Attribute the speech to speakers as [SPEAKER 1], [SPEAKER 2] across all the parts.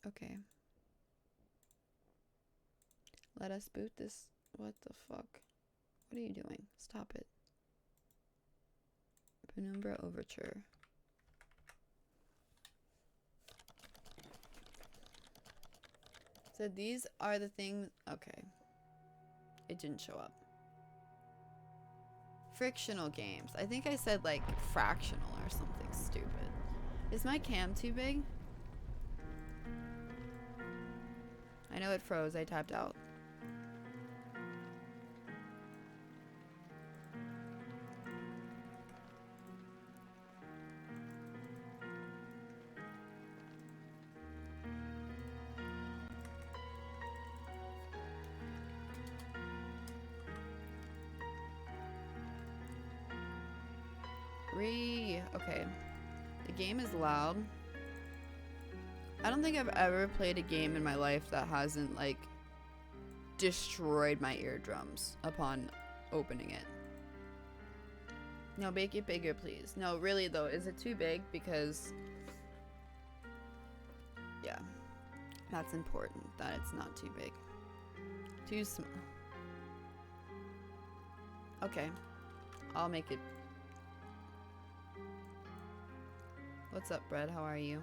[SPEAKER 1] Okay. Let us boot this. What the fuck? What are you doing? Stop it. Penumbra overture. So these are the things. Okay. It didn't show up. Frictional games. I think I said like fractional or something stupid. Is my cam too big? I know it froze. I tapped out. Okay. The game is loud. I don't think I've ever played a game in my life that hasn't like destroyed my eardrums upon opening it. No, make it bigger, please. No, really though, is it too big? Because yeah, that's important that it's not too big. Too small. Okay, I'll make it. What's up, Bread? How are you?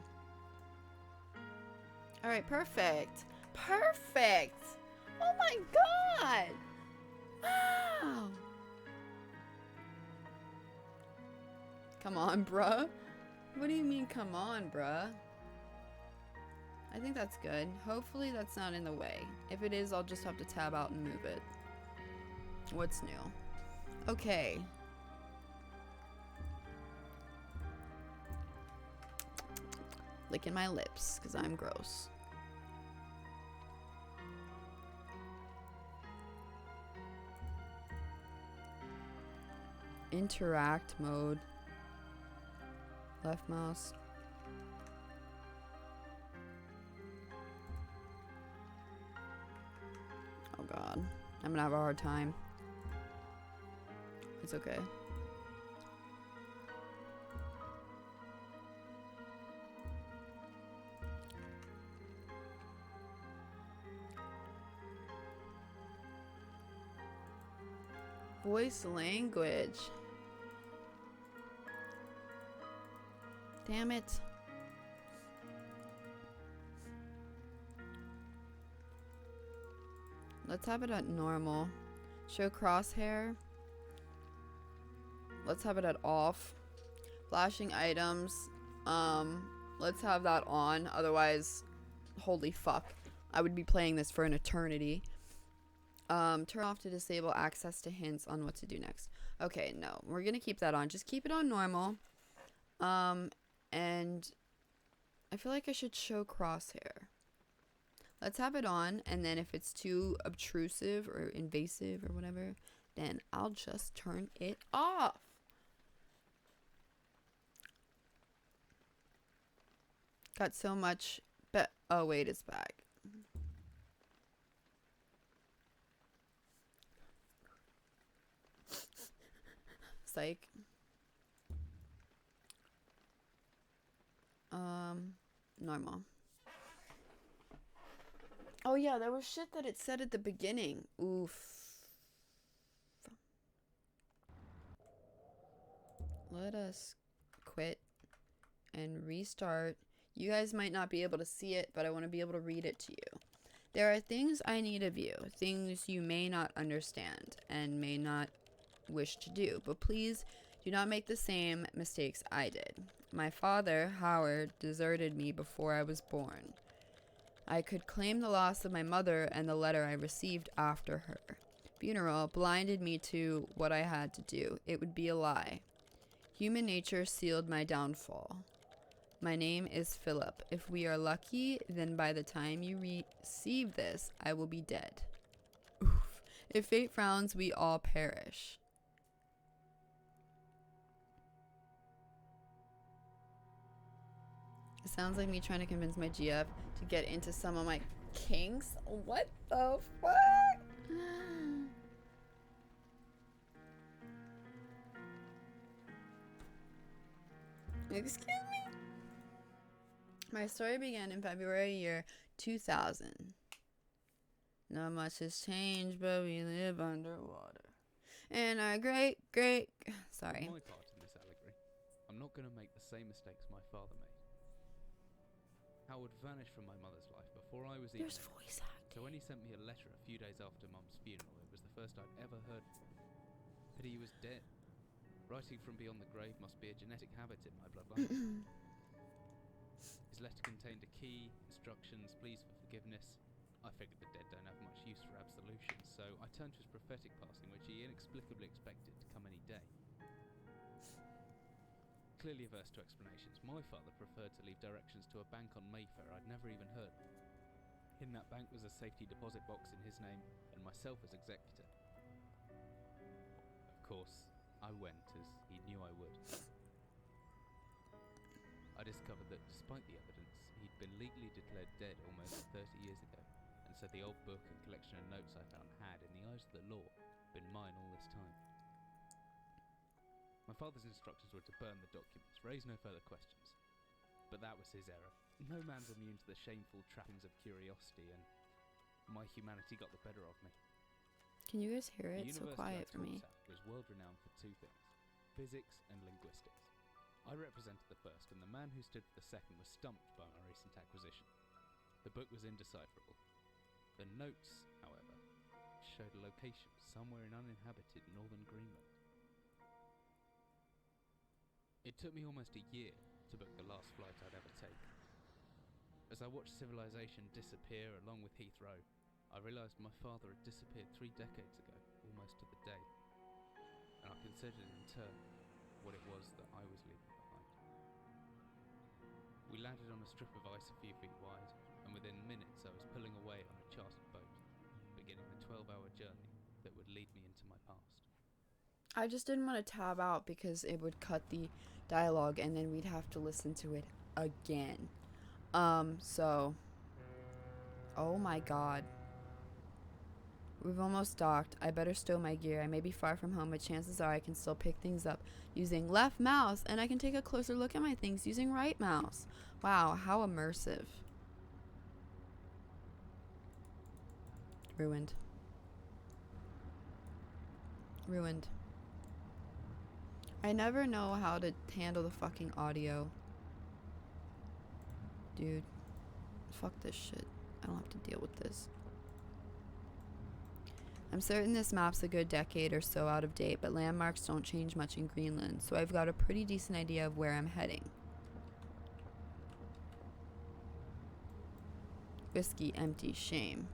[SPEAKER 1] All right, perfect. Perfect. Oh my god. Wow. Come on, bruh. What do you mean, come on, bruh? I think that's good. Hopefully that's not in the way. If it is, I'll just have to tab out and move it. What's new? Okay. Licking my lips, because I'm gross. Interact mode. Left mouse. Oh god. I'm gonna have a hard time. It's okay. Voice language. Damn it. Let's have it at normal. Show crosshair. Let's have it at off. Flashing items. Let's have that on. Otherwise, holy fuck. I would be playing this for an eternity. Turn off to disable access to hints on what to do next. Okay, no. We're gonna keep that on. Just keep it on normal. And I feel like I should show crosshair. Let's have it on, and then if it's too obtrusive or invasive or whatever, then I'll just turn it off. Got so much, but oh wait, it's back. Psych. Normal. Oh yeah, there was shit that it said at the beginning. Oof. Let us quit and restart. You guys might not be able to see it, but I want to be able to read it to you. There are things I need of you, things you may not understand and may not wish to do, but please do not make the same mistakes I did. My father, Howard, deserted me before I was born. I could claim the loss of my mother and the letter I received after her funeral blinded me to what I had to do. It would be a lie. Human nature sealed my downfall. My name is Philip. If we are lucky, then by the time you receive this, I will be dead. Oof. If fate frowns, we all perish. It sounds like me trying to convince my GF to get into some of my kinks. What the fuck? Excuse me? My story began in February year 2000. Not much has changed, but we live underwater. And our sorry.
[SPEAKER 2] For my part in this allegory, I'm not going to make the same mistakes my father made. Howard vanished from my mother's life before I was even...
[SPEAKER 1] There's voice acting.
[SPEAKER 2] So when he sent me a letter a few days after Mum's funeral, it was the first I'd ever heard from him. Pity he was dead. Writing from beyond the grave must be a genetic habit in my bloodline. His letter contained a key, instructions, pleas for forgiveness. I figured the dead don't have much use for absolutions, so I turned to his prophetic passing, which he inexplicably expected to come any day. Clearly averse to explanations, my father preferred to leave directions to a bank on Mayfair I'd never even heard of. In that bank was a safety deposit box in his name, and myself as executor. Of course, I went, as he knew I would. I discovered that despite the evidence, he'd been legally declared dead almost 30 years ago, and so the old book and collection of notes I found had, in the eyes of the law, been mine all this time. My father's instructions were to burn the documents, raise no further questions. But that was his error. No man's immune to the shameful trappings of curiosity, and my humanity got the better of me.
[SPEAKER 1] Can you guys hear it?
[SPEAKER 2] The
[SPEAKER 1] It's so
[SPEAKER 2] university
[SPEAKER 1] quiet
[SPEAKER 2] I
[SPEAKER 1] for me.
[SPEAKER 2] taught at was world-renowned for two things: physics and linguistics. I represented the first, and the man who stood for the second was stumped by my recent acquisition. The book was indecipherable. The notes, however, showed a location somewhere in uninhabited northern Greenland. It took me almost a year to book the last flight I'd ever take. As I watched civilization disappear along with Heathrow, I realised my father had disappeared 3 decades ago, almost to the day, and I considered in turn what it was that I was leaving behind. We landed on a strip of ice a few feet wide, and within minutes I was pulling away on a chartered boat, beginning the 12-hour journey that would lead me into my past.
[SPEAKER 1] I just didn't want to tab out because it would cut the dialogue and then we'd have to listen to it again. So... Oh my god. We've almost docked. I better stow my gear. I may be far from home, but chances are I can still pick things up using left mouse, and I can take a closer look at my things using right mouse. Wow, how immersive. Ruined. Ruined. I never know how to handle the fucking audio. Dude. Fuck this shit. I don't have to deal with this. I'm certain this map's a good decade or so out of date, but landmarks don't change much in Greenland, so I've got a pretty decent idea of where I'm heading. Whiskey, empty, shame.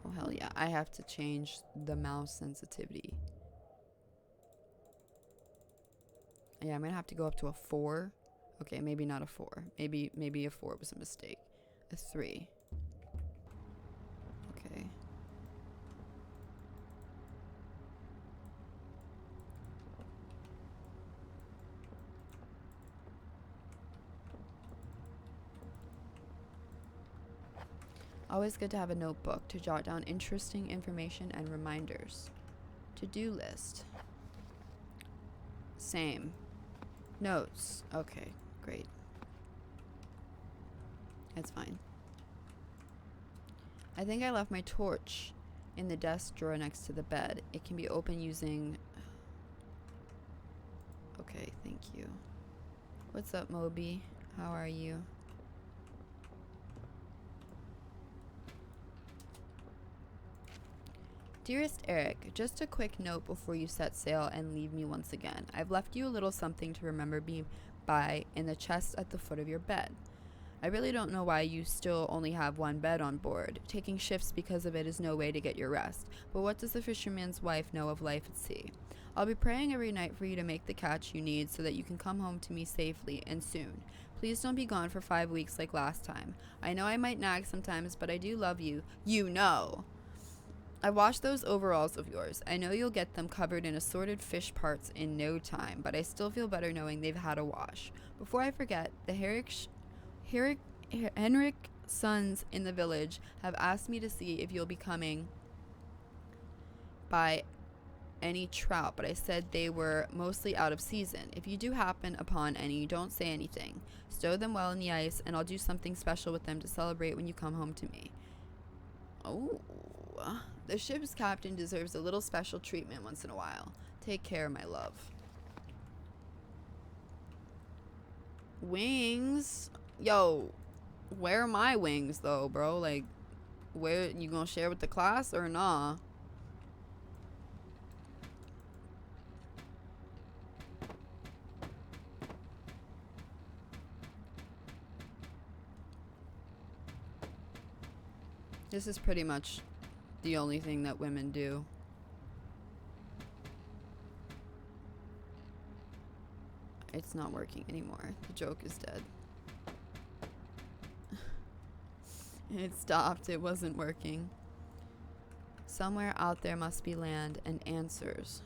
[SPEAKER 1] Oh hell yeah, I have to change the mouse sensitivity. Yeah, I'm gonna have to go up to a 4. Okay, maybe not a 4. Maybe a 4 was a mistake. A 3. Okay. Always good to have a notebook to jot down interesting information and reminders. To-do list. Same. Notes. Okay, great. It's fine. I think I left my torch in the desk drawer next to the bed. It can be opened using... Okay, thank you. What's up, Moby? How are you? Dearest Eric, just a quick note before you set sail and leave me once again. I've left you a little something to remember me by in the chest at the foot of your bed. I really don't know why you still only have one bed on board. Taking shifts because of it is no way to get your rest. But what does the fisherman's wife know of life at sea? I'll be praying every night for you to make the catch you need so that you can come home to me safely and soon. Please don't be gone for 5 weeks like last time. I know I might nag sometimes, but I do love you. You know! I washed those overalls of yours. I know you'll get them covered in assorted fish parts in no time, but I still feel better knowing they've had a wash. Before I forget, the Henrik sons in the village have asked me to see if you'll be coming by any trout, but I said they were mostly out of season. If you do happen upon any, don't say anything. Stow them well in the ice, and I'll do something special with them to celebrate when you come home to me. Oh, the ship's captain deserves a little special treatment once in a while. Take care, my love. Wings? Yo, where are my wings, though, bro? Like, where, you gonna share with the class or nah? This is pretty much the only thing that women do. It's not working anymore. The joke is dead. It stopped. It wasn't working. Somewhere out there must be land and answers.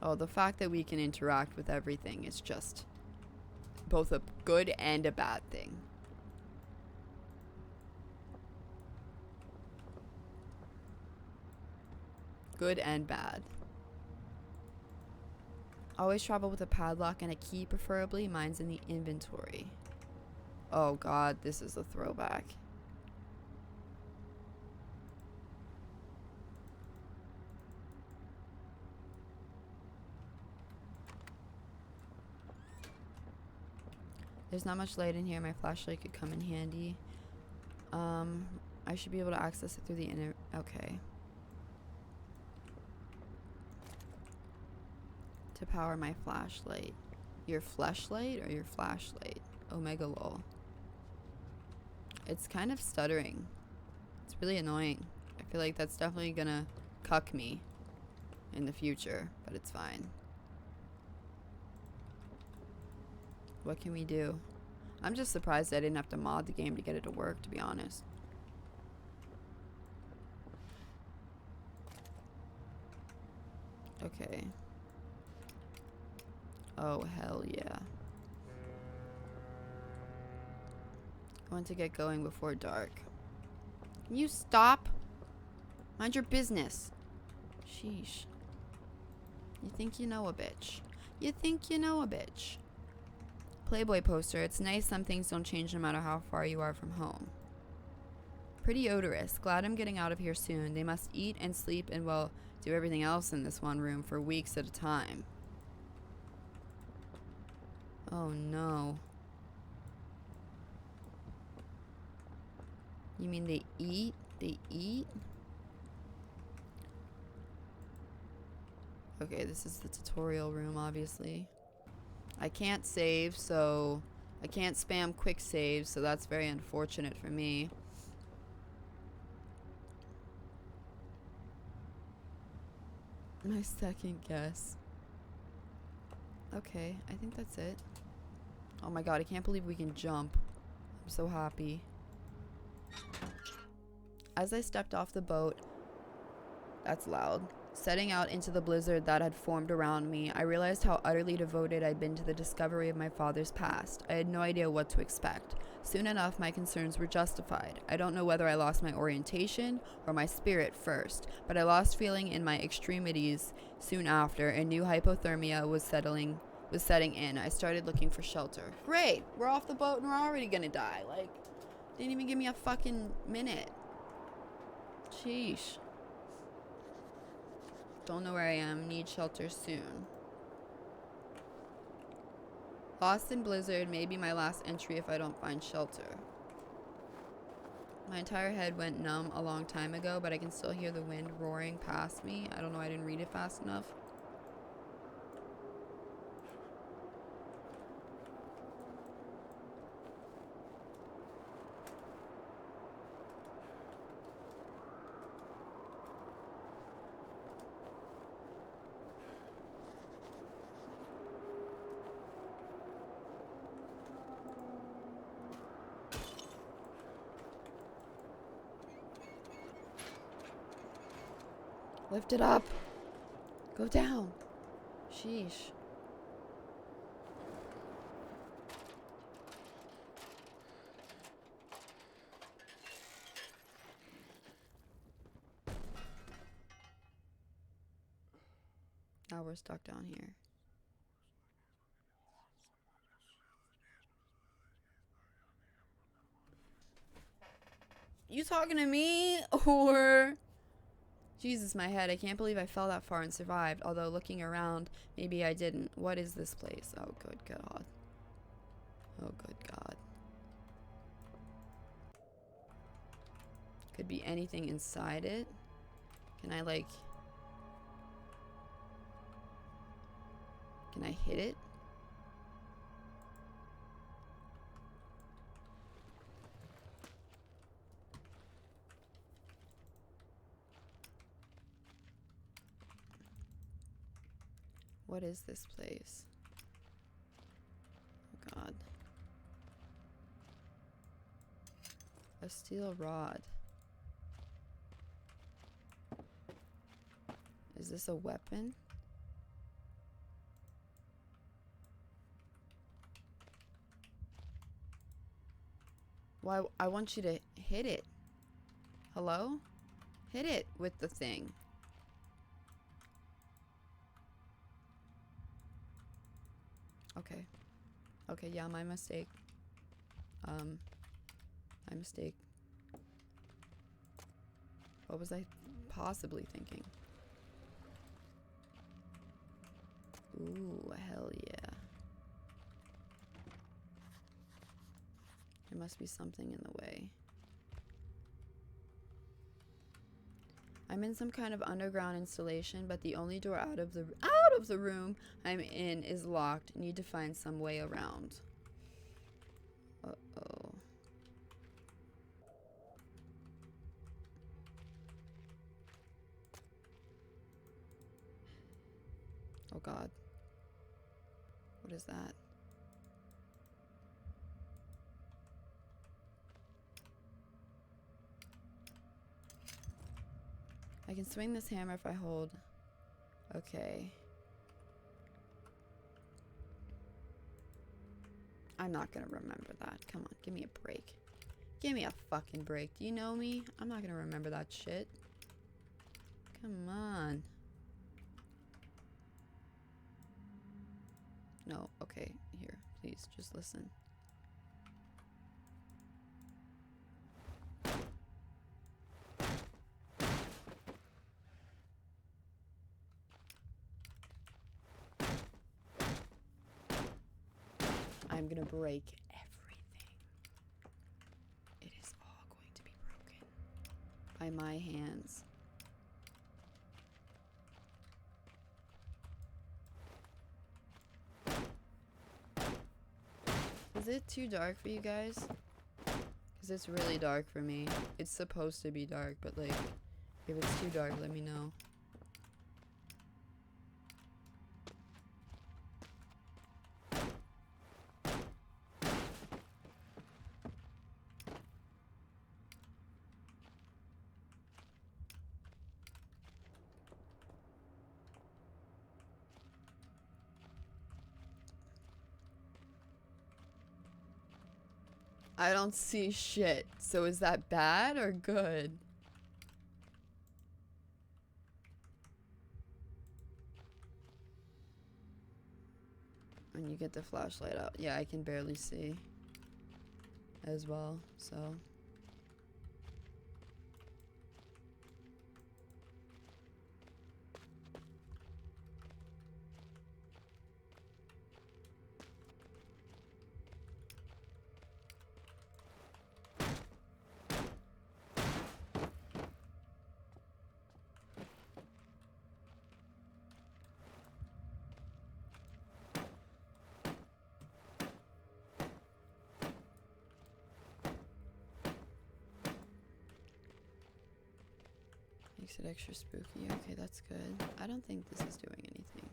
[SPEAKER 1] Oh, the fact that we can interact with everything is just both a good and a bad thing. Good and bad. Always travel with a padlock and a key, preferably. Mine's in the inventory. Oh god, this is a throwback. There's not much light in here. My flashlight could come in handy. I should be able to access it through the inner... Okay. To power my flashlight. Your flashlight or your flashlight? Omega lol. It's kind of stuttering. It's really annoying. I feel like that's definitely gonna cuck me in the future, but it's fine. What can we do? I'm just surprised I didn't have to mod the game to get it to work, to be honest. Okay. Oh, hell yeah. I want to get going before dark. Can you stop? Mind your business. Sheesh. You think you know a bitch. You think you know a bitch. Playboy poster. It's nice some things don't change no matter how far you are from home. Pretty odorous. Glad I'm getting out of here soon. They must eat and sleep and, well, do everything else in this one room for weeks at a time. Oh no. You mean they eat? They eat? Okay, this is the tutorial room, obviously. I can't save, so... I can't spam quick saves, so that's very unfortunate for me. My second guess. Okay, I think that's it. Oh my god, I can't believe we can jump. I'm so happy. As I stepped off the boat, that's loud, setting out into the blizzard that had formed around me, I realized how utterly devoted I'd been to the discovery of my father's past. I had no idea what to expect. Soon enough, my concerns were justified. I don't know whether I lost my orientation or my spirit first, but I lost feeling in my extremities soon after, and new hypothermia was setting in. I started looking for shelter. Great! We're off the boat and we're already gonna die. Like, didn't even give me a fucking minute. Sheesh. Don't know where I am. Need shelter soon. Lost in blizzard may be my last entry if I don't find shelter. My entire head went numb a long time ago, but I can still hear the wind roaring past me. I don't know, I didn't read it fast enough. Lift it up. Go down. Sheesh. Now we're stuck down here. You talking to me or... Jesus, my head. I can't believe I fell that far and survived. Although looking around, maybe I didn't. What is this place? Oh, good God. Oh, good God. Could be anything inside it. Can I, like... Can I hit it? What is this place? Oh, God. A steel rod. Is this a weapon? Why? I want you to hit it. Hello? Hit it with the thing. Okay. Okay, yeah, my mistake. My mistake. What was I possibly thinking? Ooh, hell yeah. There must be something in the way. I'm in some kind of underground installation, but the only door out of the room I'm in is locked. Need to find some way around. Uh-oh. Oh God. What is that? I can swing this hammer if I hold. Okay. I'm not gonna remember that. Come on, give me a break. Give me a fucking break. Do you know me? I'm not gonna remember that shit. Come on. No, okay, here, please, just listen. I'm gonna break everything. It is all going to be broken by my hands. Is it too dark for you guys? Because it's really dark for me. It's supposed to be dark, but like, if it's too dark, let me know. I don't see shit. So is that bad or good? When you get the flashlight out. Yeah, I can barely see as well, so. Makes it extra spooky. Okay, that's good. I don't think this is doing anything.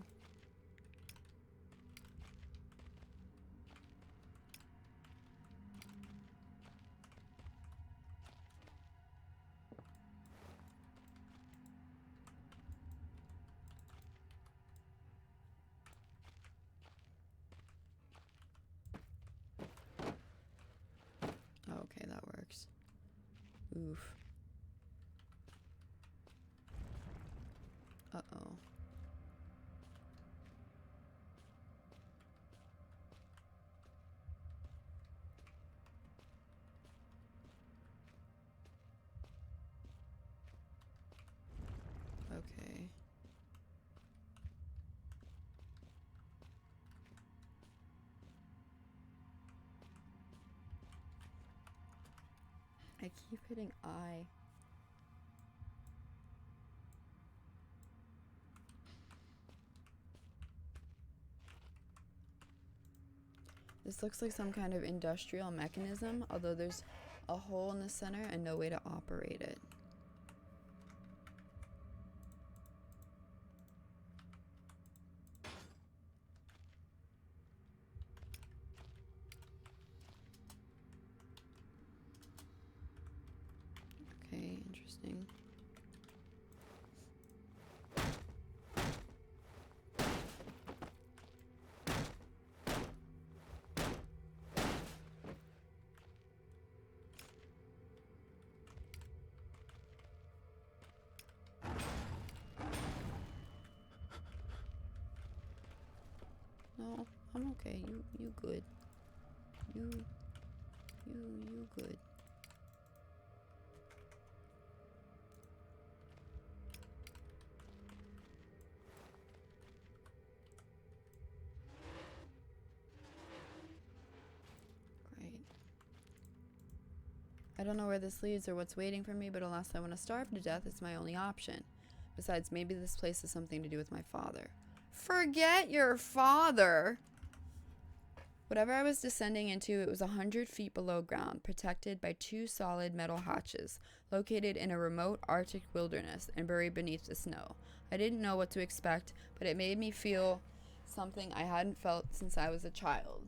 [SPEAKER 1] Oh, okay, that works. Oof. Uh-oh. I keep hitting I. This looks like some kind of industrial mechanism, although there's a hole in the center and no way to operate it. Okay, interesting. No, I'm okay. You good. You good. Great. I don't know where this leads or what's waiting for me, but unless I want to starve to death, it's my only option. Besides, maybe this place has something to do with my father. Forget your father! Whatever I was descending into, it was 100 feet below ground, protected by 2 solid metal hatches, located in a remote Arctic wilderness and buried beneath the snow. I didn't know what to expect, but it made me feel something I hadn't felt since I was a child.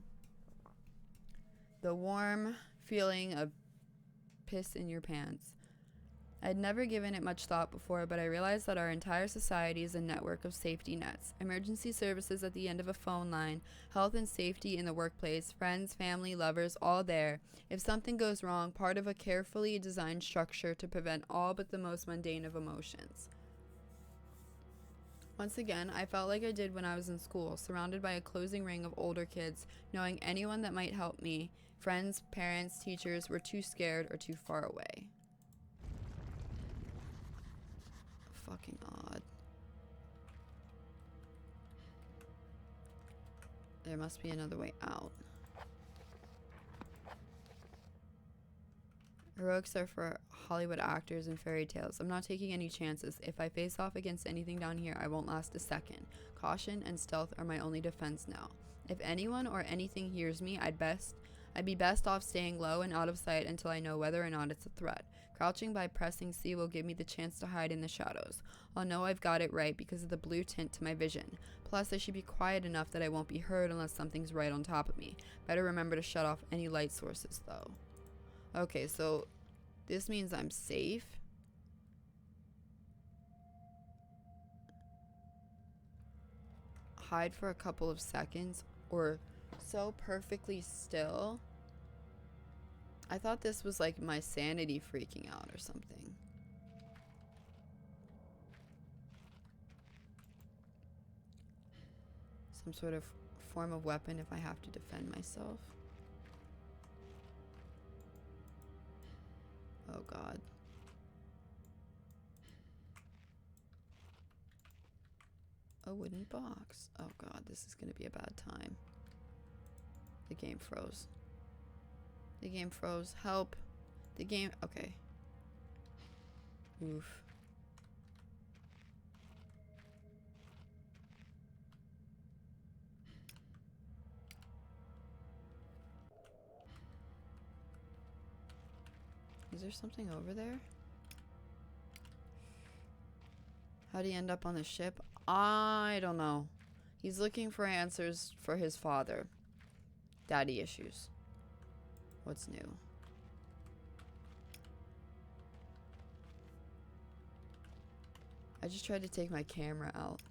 [SPEAKER 1] The warm feeling of piss in your pants. I'd never given it much thought before, but I realized that our entire society is a network of safety nets. Emergency services at the end of a phone line, health and safety in the workplace, friends, family, lovers, all there. If something goes wrong, part of a carefully designed structure to prevent all but the most mundane of emotions. Once again, I felt like I did when I was in school, surrounded by a closing ring of older kids, knowing anyone that might help me. Friends, parents, teachers were too scared or too far away. Fucking odd. There must be another way out. Heroics are for Hollywood actors and fairy tales. I'm not taking any chances. If I face off against anything down here, I won't last a second. Caution and stealth are my only defense now. If anyone or anything hears me, I'd be best off staying low and out of sight until I know whether or not it's a threat. Crouching by pressing C will give me the chance to hide in the shadows. I'll know I've got it right because of the blue tint to my vision. Plus, I should be quiet enough that I won't be heard unless something's right on top of me. Better remember to shut off any light sources, though. Okay, so this means I'm safe. Hide for a couple of seconds or so perfectly still. I thought this was like my sanity freaking out or something. Some sort of form of weapon if I have to defend myself. Oh god. A wooden box. Oh god, this is gonna be a bad time. The game froze. The game froze. Help. The game. Okay. Oof. Is there something over there? How'd he end up on the ship? I don't know. He's looking for answers for his father. Daddy issues. What's new? I just tried to take my camera out.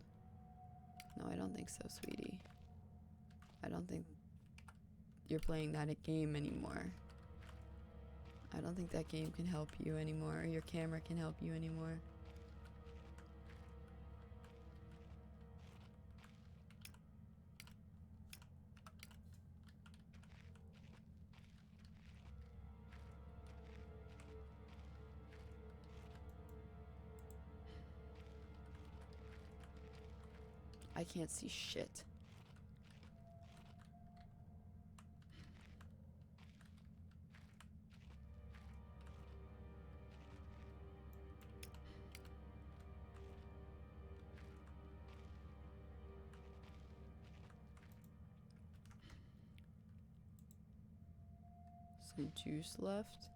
[SPEAKER 1] No, I don't think so, sweetie. I don't think you're playing that game anymore. I don't think that game can help you anymore, or your camera can help you anymore. I can't see shit. Some juice left.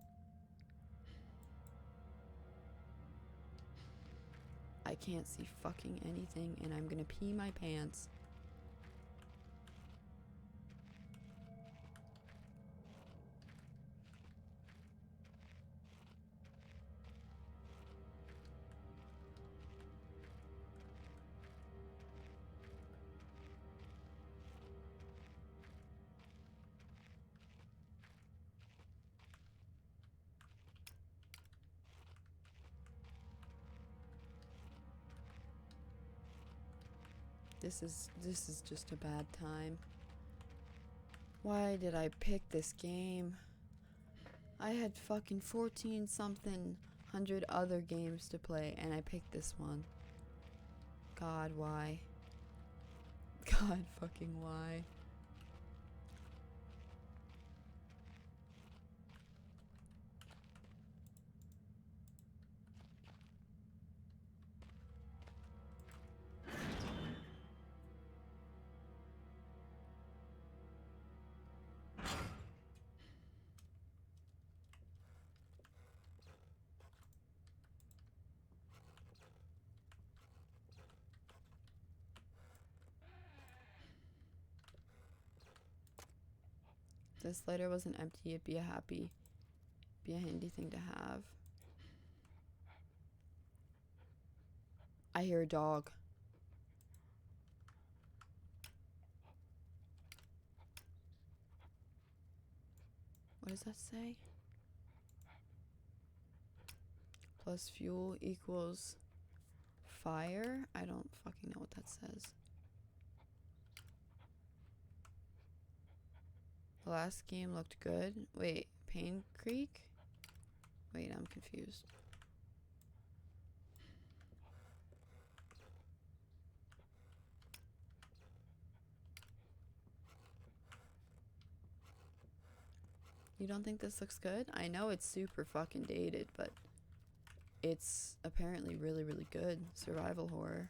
[SPEAKER 1] I can't see fucking anything and I'm gonna pee my pants. This is just a bad time. Why did I pick this game? I had fucking 14 something hundred other games to play and I picked this one. God, why? God fucking why? This lighter wasn't empty, it'd be a handy thing to have. I hear a dog. What does that say? Plus fuel equals fire? I don't fucking know what that says. The last game looked good. Wait, Pain Creek? Wait, I'm confused. You don't think this looks good? I know it's super fucking dated, but it's apparently really, really good. Survival horror.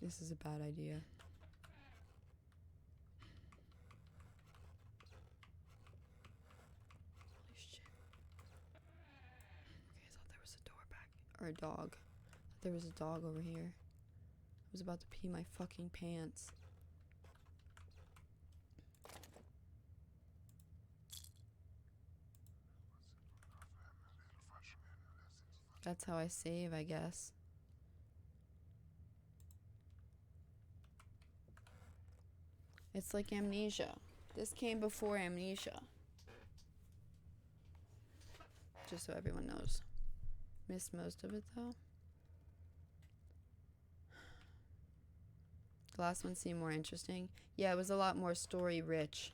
[SPEAKER 1] This is a bad idea. Holy shit. Okay, I thought there was a door back. Or a dog. I thought there was a dog over here. I was about to pee my fucking pants. That's how I save, I guess. It's like Amnesia. This came before Amnesia. Just so everyone knows. Missed most of it though. The last one seemed more interesting. Yeah, it was a lot more story rich.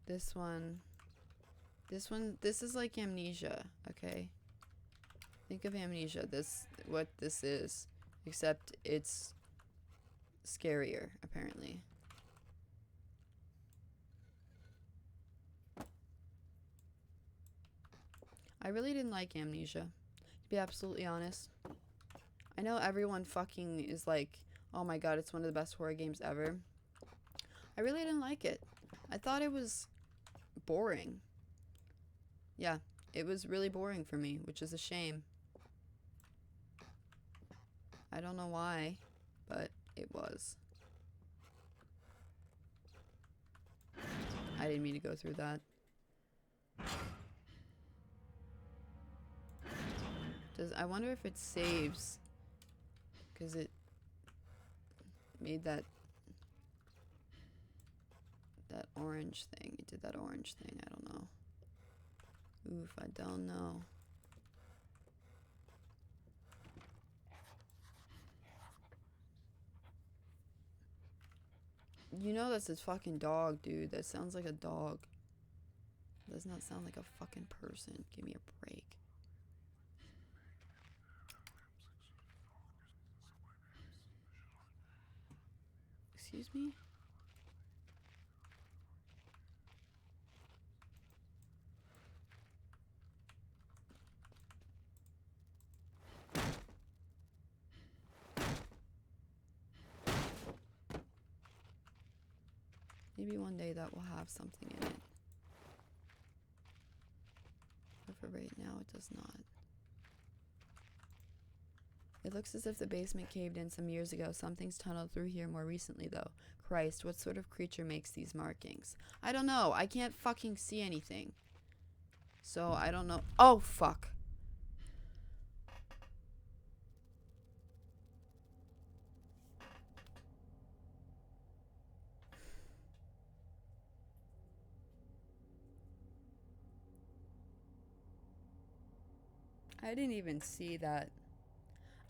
[SPEAKER 1] This is like Amnesia, okay? Think of Amnesia, what this is. Except it's scarier, apparently. I really didn't like Amnesia, to be absolutely honest. I know everyone fucking is like, oh my god, it's one of the best horror games ever. I really didn't like it. I thought it was boring. Yeah, it was really boring for me, which is a shame. I don't know why, but it was. I didn't mean to go through that. I wonder if it saves, because it made that. that orange thing. It did that orange thing. I don't know. Oof, I don't know. You know that's his fucking dog, dude. That sounds like a dog. Does not sound like a fucking person. Give me a break. Excuse me? Maybe one day that will have something in it. But for right now, it does not. It looks as if the basement caved in some years ago. Something's tunneled through here more recently, though. Christ, what sort of creature makes these markings? I don't know. I can't fucking see anything. So, I don't know. Oh, fuck. I didn't even see that.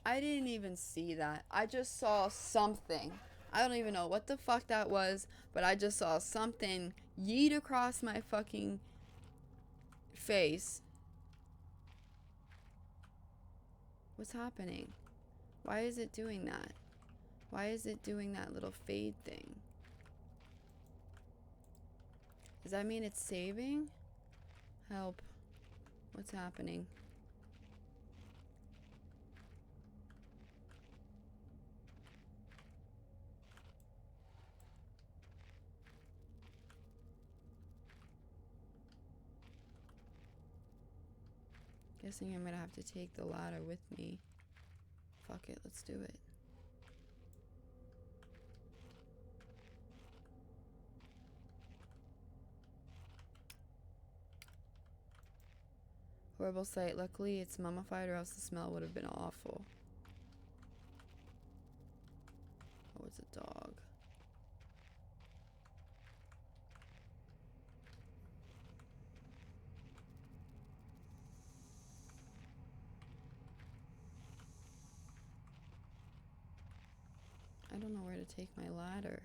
[SPEAKER 1] I didn't even see that. I just saw something. I don't even know what the fuck that was, but I just saw something yeet across my fucking face. What's happening? Why is it doing that? Why is it doing that little fade thing? Does that mean it's saving? Help. What's happening? Guessing I'm gonna have to take the ladder with me. Fuck it, let's do it. Horrible sight. Luckily, it's mummified, or else the smell would have been awful. Oh, it's a dog. I don't know where to take my ladder.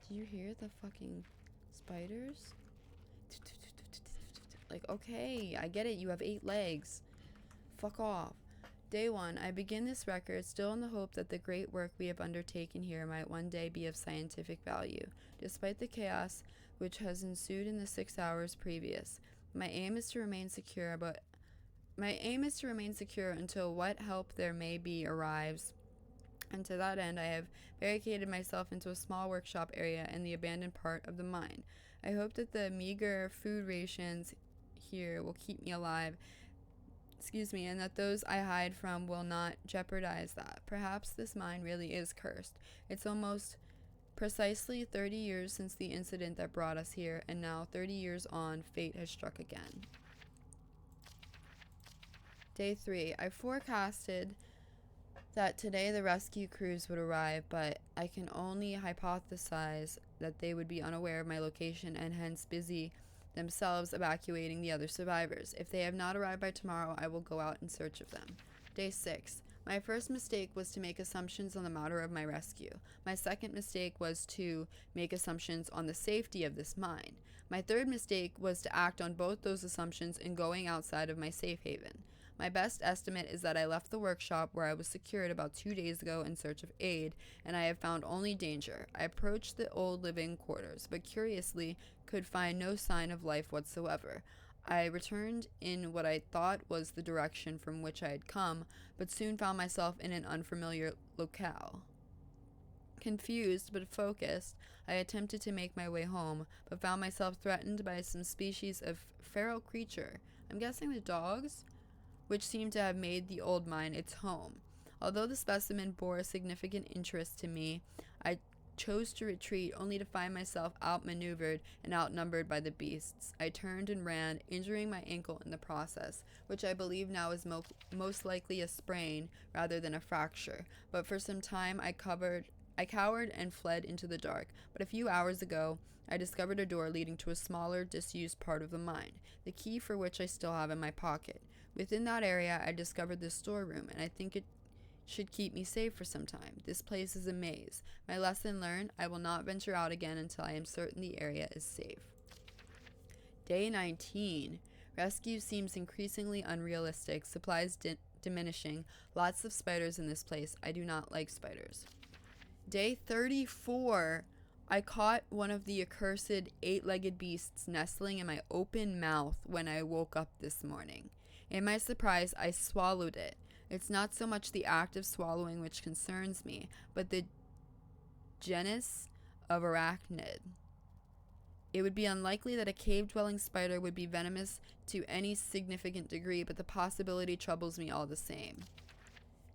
[SPEAKER 1] Do you hear the fucking spiders? Like, okay, I get it. You have 8 legs. Fuck off. Day 1. I begin this record still in the hope that the great work we have undertaken here might one day be of scientific value, despite the chaos which has ensued in the 6 hours previous. My aim is to remain secure until what help there may be arrives, and to that end I have barricaded myself into a small workshop area in the abandoned part of the mine. I hope that the meager food rations here will keep me alive, and that those I hide from will not jeopardize that. Perhaps this mine really is cursed. It's almost precisely 30 years since the incident that brought us here, and now, 30 years on, fate has struck again. Day 3. I forecasted that today the rescue crews would arrive, but I can only hypothesize that they would be unaware of my location and hence busy themselves evacuating the other survivors. If they have not arrived by tomorrow, I will go out in search of them. Day 6. My first mistake was to make assumptions on the matter of my rescue. My second mistake was to make assumptions on the safety of this mine. My third mistake was to act on both those assumptions in going outside of my safe haven. My best estimate is that I left the workshop where I was secured about 2 days ago in search of aid, and I have found only danger. I approached the old living quarters, but curiously could find no sign of life whatsoever. I returned in what I thought was the direction from which I had come, but soon found myself in an unfamiliar locale. Confused but focused, I attempted to make my way home, but found myself threatened by some species of feral creature. I'm guessing the dogs? Which seemed to have made the old mine its home. Although the specimen bore a significant interest to me, I chose to retreat, only to find myself outmaneuvered and outnumbered by the beasts. I turned and ran, injuring my ankle in the process, which I believe now is most likely a sprain rather than a fracture. But for some time I cowered and fled into the dark. But a few hours ago, I discovered a door leading to a smaller, disused part of the mine, the key for which I still have in my pocket. Within that area, I discovered this storeroom, and I think it should keep me safe for some time. This place is a maze. My lesson learned, I will not venture out again until I am certain the area is safe. Day 19. Rescue seems increasingly unrealistic, supplies diminishing, lots of spiders in this place. I do not like spiders. Day 34. I caught one of the accursed 8-legged beasts nestling in my open mouth when I woke up this morning. In my surprise, I swallowed it. It's not so much the act of swallowing which concerns me, but the genus of arachnid. It would be unlikely that a cave-dwelling spider would be venomous to any significant degree, but the possibility troubles me all the same.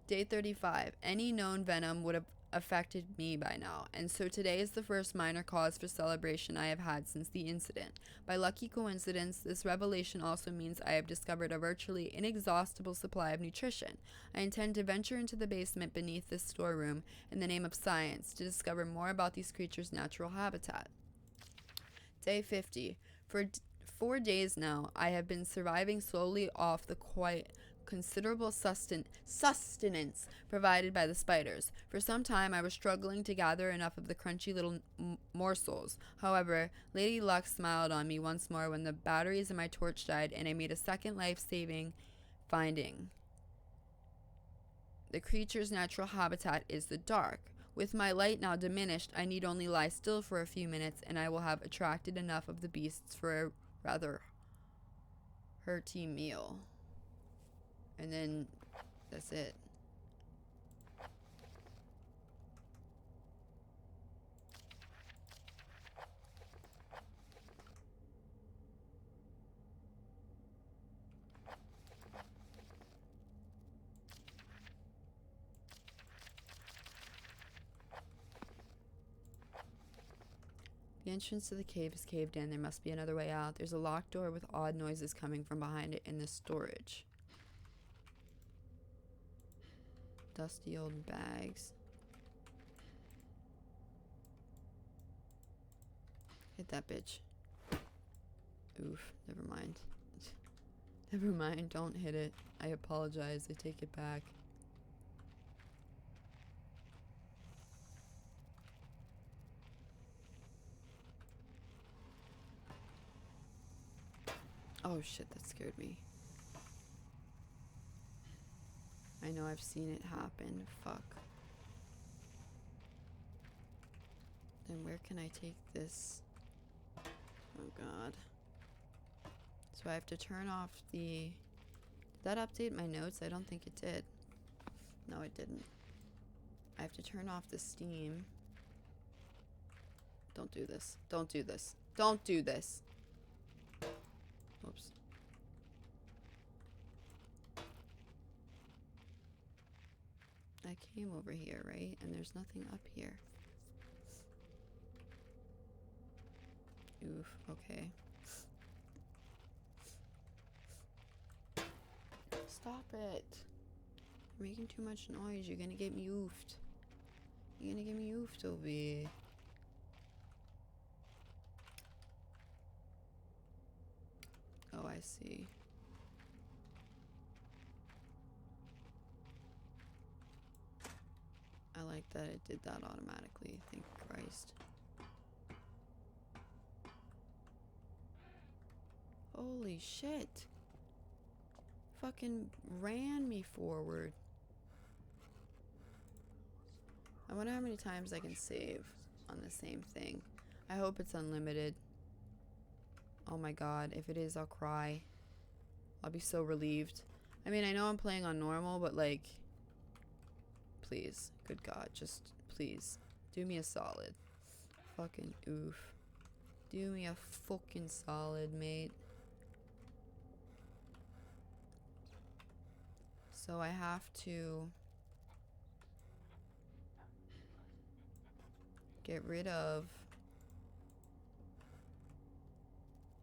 [SPEAKER 1] Day 35. Any known venom would have affected me by now, and so today is the first minor cause for celebration I have had since the incident. By lucky coincidence, this revelation also means I have discovered a virtually inexhaustible supply of nutrition. I intend to venture into the basement beneath this storeroom in the name of science to discover more about these creatures' natural habitat. Day 50. For 4 days now, I have been surviving slowly off the quite considerable sustenance provided by the spiders. For some time I was struggling to gather enough of the crunchy little morsels. However, Lady Luck smiled on me once more when the batteries in my torch died, and I made a second life-saving finding. The creature's natural habitat is the dark. With my light now diminished, I need only lie still for a few minutes, and I will have attracted enough of the beasts for a rather hearty meal. And then that's it. The entrance to the cave is caved in. There must be another way out. There's a locked door with odd noises coming from behind it in the storage. Dusty old bags. Hit that bitch. Oof, never mind. Never mind, don't hit it. I apologize, I take it back. Oh shit, that scared me. I know I've seen it happen. Fuck. Then where can I take this? Oh god. So I have to turn off the... Did that update my notes? I don't think it did. No, it didn't. I have to turn off the steam. Don't do this. Don't do this. Don't do this. Oops. I came over here, right? And there's nothing up here. Oof, okay. Stop it. You're making too much noise. You're gonna get me oofed. You're gonna get me oofed over here. Oh, I see. I like that it did that automatically. Thank Christ. Holy shit. Fucking ran me forward. I wonder how many times I can save on the same thing. I hope it's unlimited. Oh my god, if it is, I'll cry. I'll be so relieved. I mean, I know I'm playing on normal, but like... Please. Good god, just please. Do me a solid. Fucking oof. Do me a fucking solid, mate. So I have to Get rid of.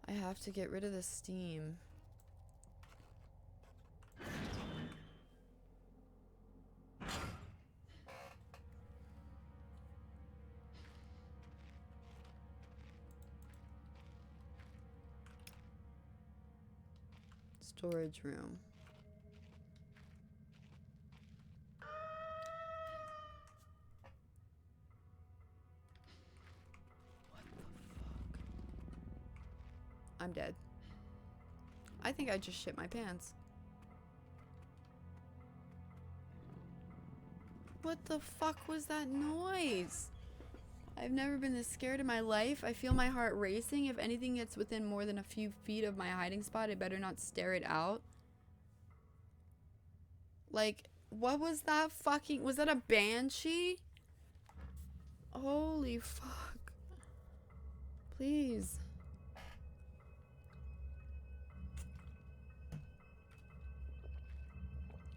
[SPEAKER 1] I have to get rid of the steam. Storage room. What the fuck? I'm dead. I think I just shit my pants. What the fuck was that noise? I've never been this scared in my life. I feel my heart racing. If anything gets within more than a few feet of my hiding spot, I better not stare it out. Like, what was that fucking... Was that a banshee? Holy fuck. Please.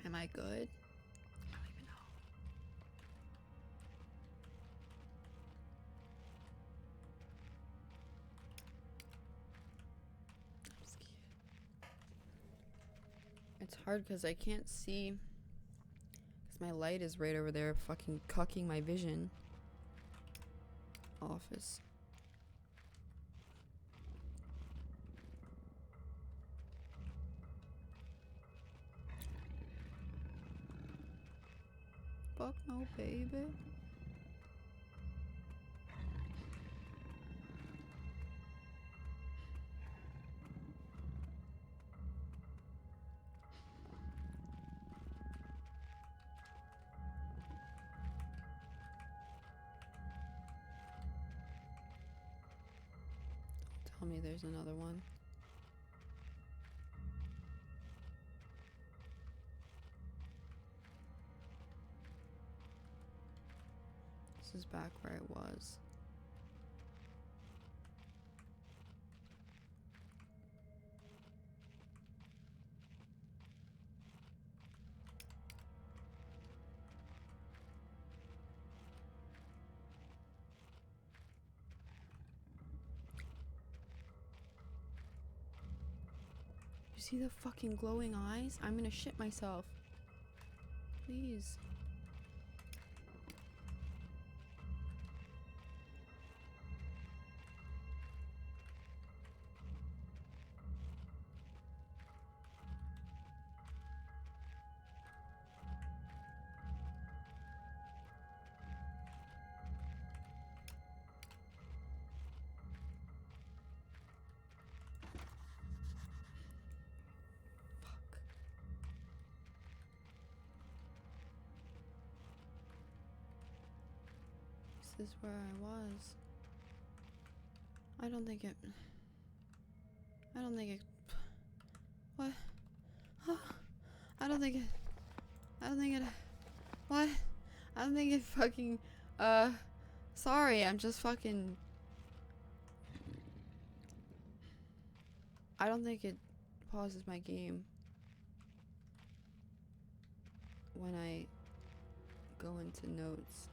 [SPEAKER 1] Am I good? I don't even know. I'm scared. It's hard because I can't see. Because my light is right over there fucking cucking my vision. Office. Fuck no, baby. Tell me there's another one. This is back where I was. You see the fucking glowing eyes? I'm gonna shit myself. Please. This is where I was. I don't think it... What? I don't think it... What? I don't think it fucking... Sorry, I'm just fucking... I don't think it pauses my game when I go into notes.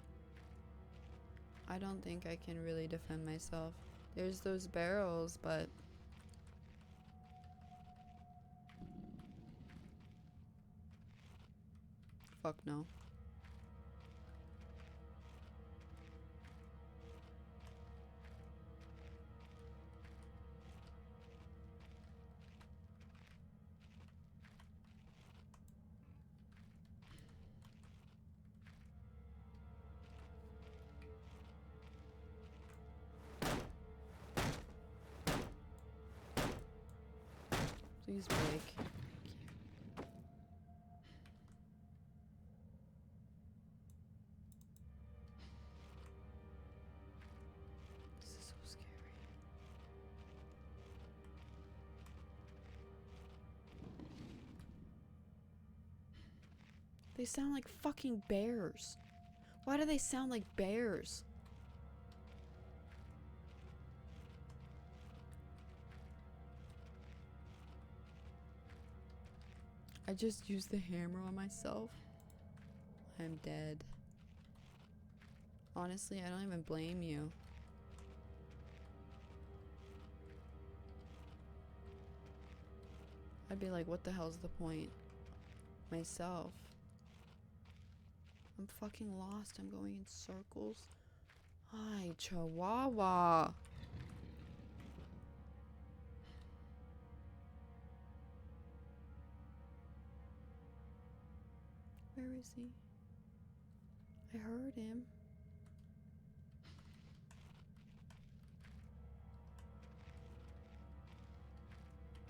[SPEAKER 1] I don't think I can really defend myself. There's those barrels, but... Fuck no. Please break. This is so scary. They sound like fucking bears. Why do they sound like bears? I just used the hammer on myself. I'm dead. Honestly, I don't even blame you. I'd be like, what the hell's the point? Myself. I'm fucking lost. I'm going in circles. Hi, Chihuahua. Where is he? I heard him.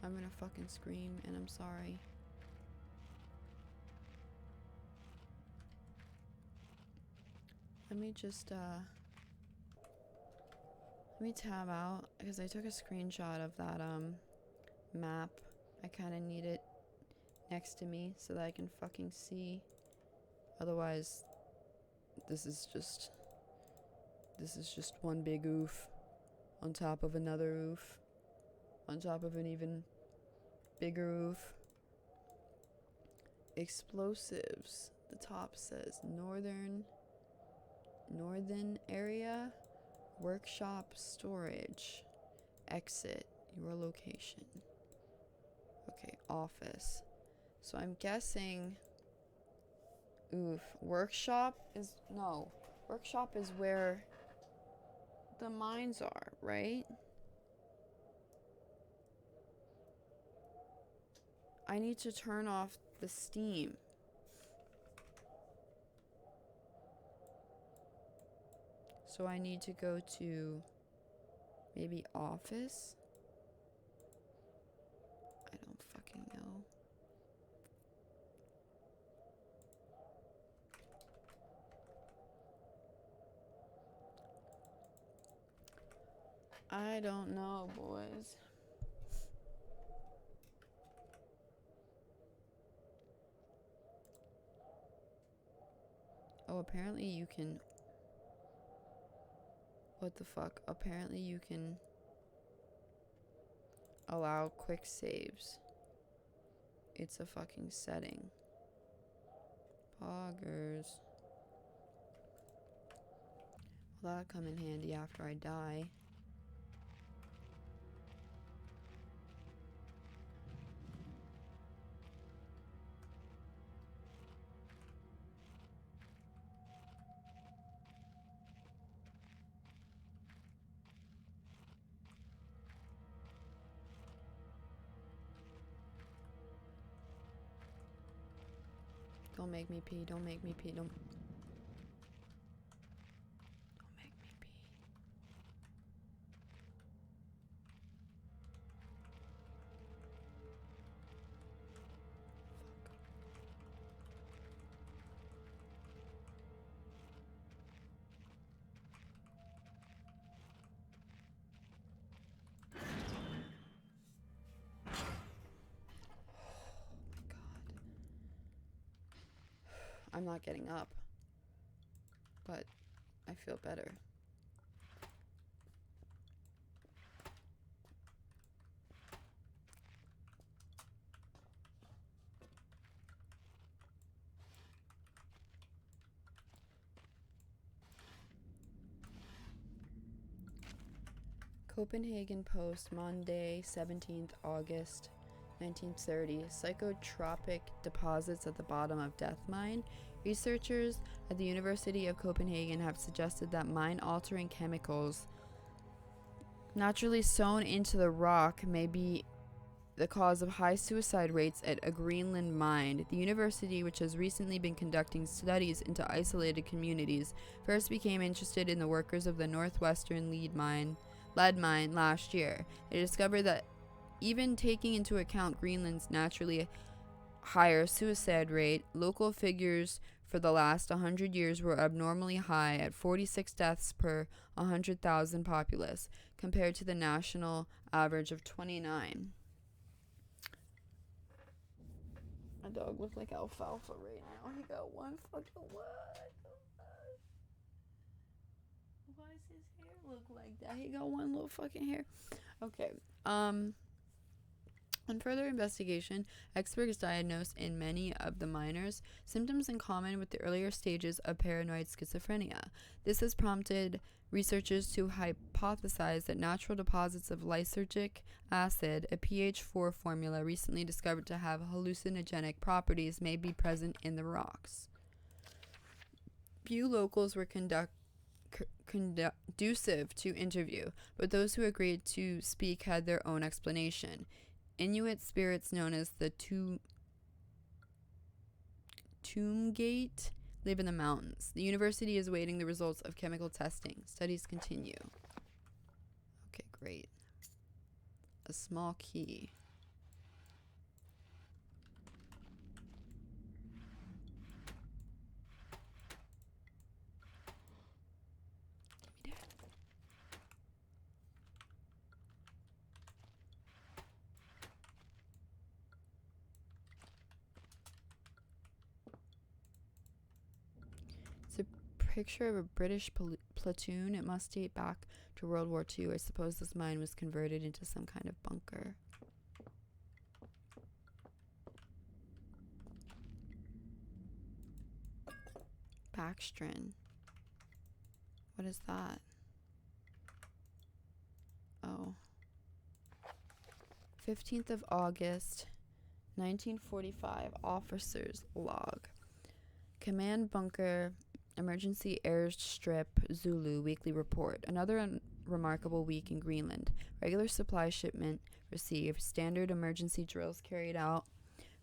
[SPEAKER 1] I'm gonna fucking scream, and I'm sorry. Let me just, let me tab out, because I took a screenshot of that, map. I kind of need it next to me so that I can fucking see. Otherwise, this is just one big oof on top of another oof on top of an even bigger oof. Explosives. The top says northern area, workshop, storage, exit, your location. Okay, office. So I'm guessing, workshop is where the mines are, right? I need to turn off the steam. So I need to go to maybe office? I don't fucking know. I don't know, boys. Oh, apparently you can... What the fuck? Apparently you can allow quick saves. It's a fucking setting. Poggers. Well, that'll come in handy after I die. Don't make me pee. Don't make me pee. Don't make me pee. I'm not getting up, but I feel better. Copenhagen Post, Monday, 17th August 1930. Psychotropic deposits at the bottom of Death Mine. Researchers at the University of Copenhagen have suggested that mine-altering chemicals naturally sewn into the rock may be the cause of high suicide rates at a Greenland mine. The university, which has recently been conducting studies into isolated communities, first became interested in the workers of the northwestern lead mine last year. They discovered that even taking into account Greenland's naturally higher suicide rate, local figures for the last 100 years were abnormally high at 46 deaths per 100,000 populace, compared to the national average of 29. My dog looks like alfalfa right now. He got one fucking what? Why does his hair look like that? He got one little fucking hair. Okay. On further investigation, experts diagnosed in many of the miners symptoms in common with the earlier stages of paranoid schizophrenia. This has prompted researchers to hypothesize that natural deposits of lysergic acid, a pH 4 formula recently discovered to have hallucinogenic properties, may be present in the rocks. Few locals were conducive to interview, but those who agreed to speak had their own explanation. Inuit spirits known as the Tombgate live in the mountains. The university is awaiting the results of chemical testing. Studies continue. Okay, great. A small key. Give me that. It's a picture of a British platoon. It must date back to World War II. I suppose this mine was converted into some kind of bunker. Backstrin. What is that? Oh. 15th of August, 1945. Officer's log. Command bunker, emergency airstrip, Zulu, weekly report. Another remarkable week in Greenland. Regular supply shipment received. Standard emergency drills carried out.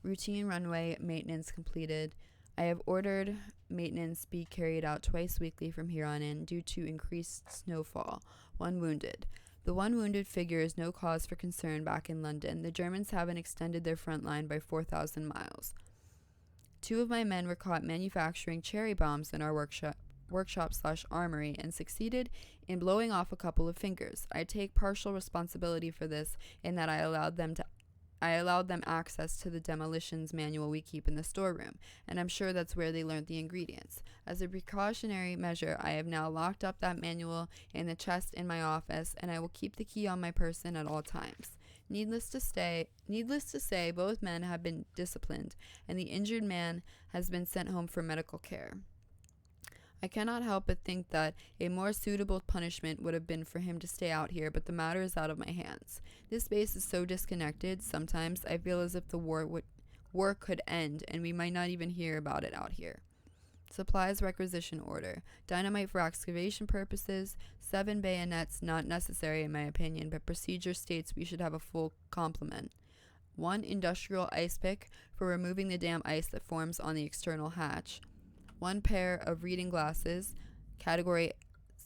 [SPEAKER 1] Routine runway maintenance completed. I have ordered maintenance be carried out twice weekly from here on in due to increased snowfall. 1 wounded. The 1 wounded figure is no cause for concern back in London. The Germans haven't extended their front line by 4,000 miles. 2 of my men were caught manufacturing cherry bombs in our workshop/armory and succeeded in blowing off a couple of fingers. I take partial responsibility for this in that I allowed them access to the demolitions manual we keep in the storeroom, and I'm sure that's where they learned the ingredients. As a precautionary measure, I have now locked up that manual in the chest in my office, and I will keep the key on my person at all times. Needless to say, both men have been disciplined, and the injured man has been sent home for medical care. I cannot help but think that a more suitable punishment would have been for him to stay out here, but the matter is out of my hands. This base is so disconnected, sometimes I feel as if the war could end, and we might not even hear about it out here. Supplies requisition order. Dynamite for excavation purposes. 7 bayonets not necessary in my opinion, but procedure states we should have a full complement. 1 industrial ice pick for removing the damp ice that forms on the external hatch. 1 pair of reading glasses, category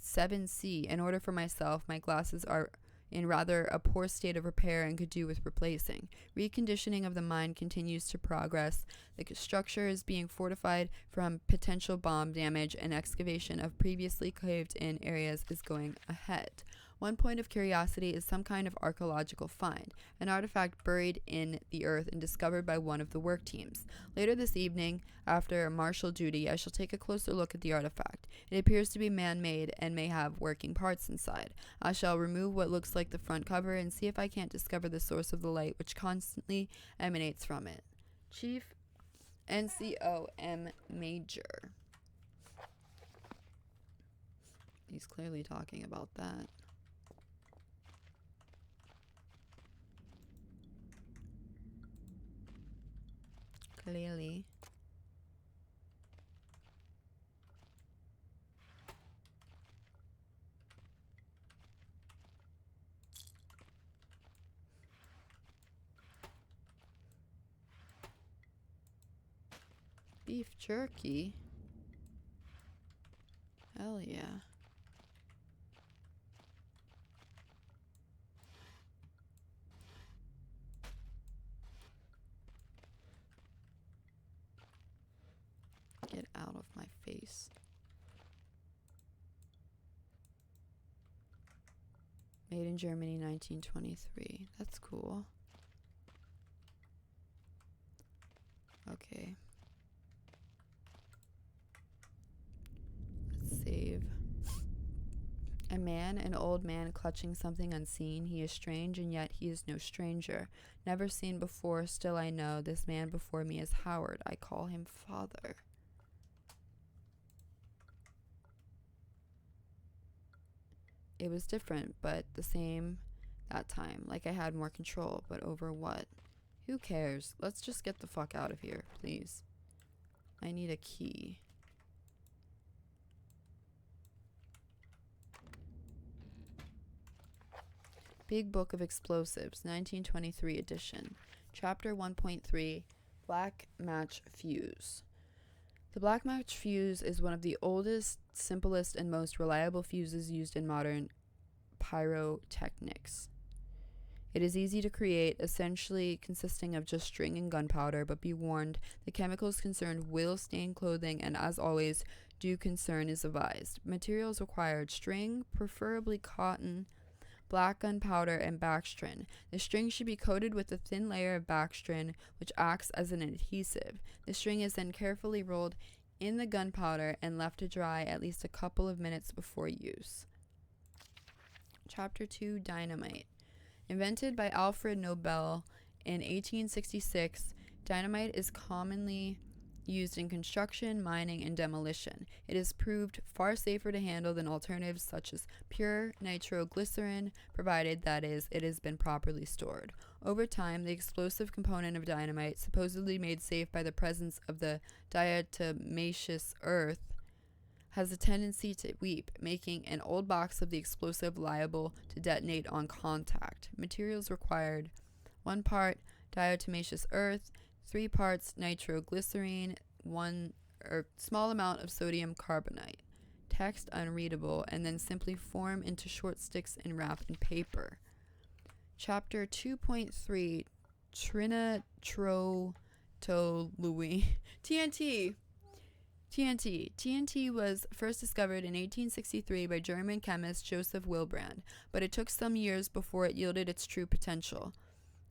[SPEAKER 1] 7C. In order for myself, my glasses are in rather a poor state of repair and could do with replacing. Reconditioning of the mine continues to progress. The structure is being fortified from potential bomb damage, and excavation of previously caved-in areas is going ahead. 1 point of curiosity is some kind of archaeological find, an artifact buried in the earth and discovered by one of the work teams. Later this evening, after martial duty, I shall take a closer look at the artifact. It appears to be man-made and may have working parts inside. I shall remove what looks like the front cover and see if I can't discover the source of the light which constantly emanates from it. Chief NCO M. Major. He's clearly talking about that. Clearly. Beef jerky? Hell yeah. Get out of my face. Made in Germany, 1923. That's cool. Okay. Let's save. A man man, an old man clutching something unseen. He is strange, and yet he is no stranger. Never seen before, still I know this man before me is Howard. I call him father. It was different, but the same that time. Like I had more control, but over what? Who cares? Let's just get the fuck out of here, please. I need a key. Big Book of Explosives, 1923 edition. Chapter 1.3, Black Match Fuse. The black match fuse is one of the oldest, simplest, and most reliable fuses used in modern pyrotechnics. It is easy to create, essentially consisting of just string and gunpowder, but be warned, the chemicals concerned will stain clothing, and as always, due concern is advised. Materials required: string, preferably cotton, black gunpowder, and backstrin. The string should be coated with a thin layer of backstrin, which acts as an adhesive. The string is then carefully rolled in the gunpowder and left to dry at least a couple of minutes before use. Chapter 2, Dynamite. Invented by Alfred Nobel in 1866, dynamite is commonly used in construction, mining, and demolition. It is proved far safer to handle than alternatives such as pure nitroglycerin, provided that is, it has been properly stored. Over time, the explosive component of dynamite, supposedly made safe by the presence of the diatomaceous earth, has a tendency to weep, making an old box of the explosive liable to detonate on contact. Materials required: 1 part diatomaceous earth, 3 parts nitroglycerine, 1 small amount of sodium carbonate. Text unreadable, and then simply form into short sticks and wrap in paper. Chapter 2.3, trinitrotoluene. TNT was first discovered in 1863 by German chemist Joseph Wilbrand, but it took some years before it yielded its true potential.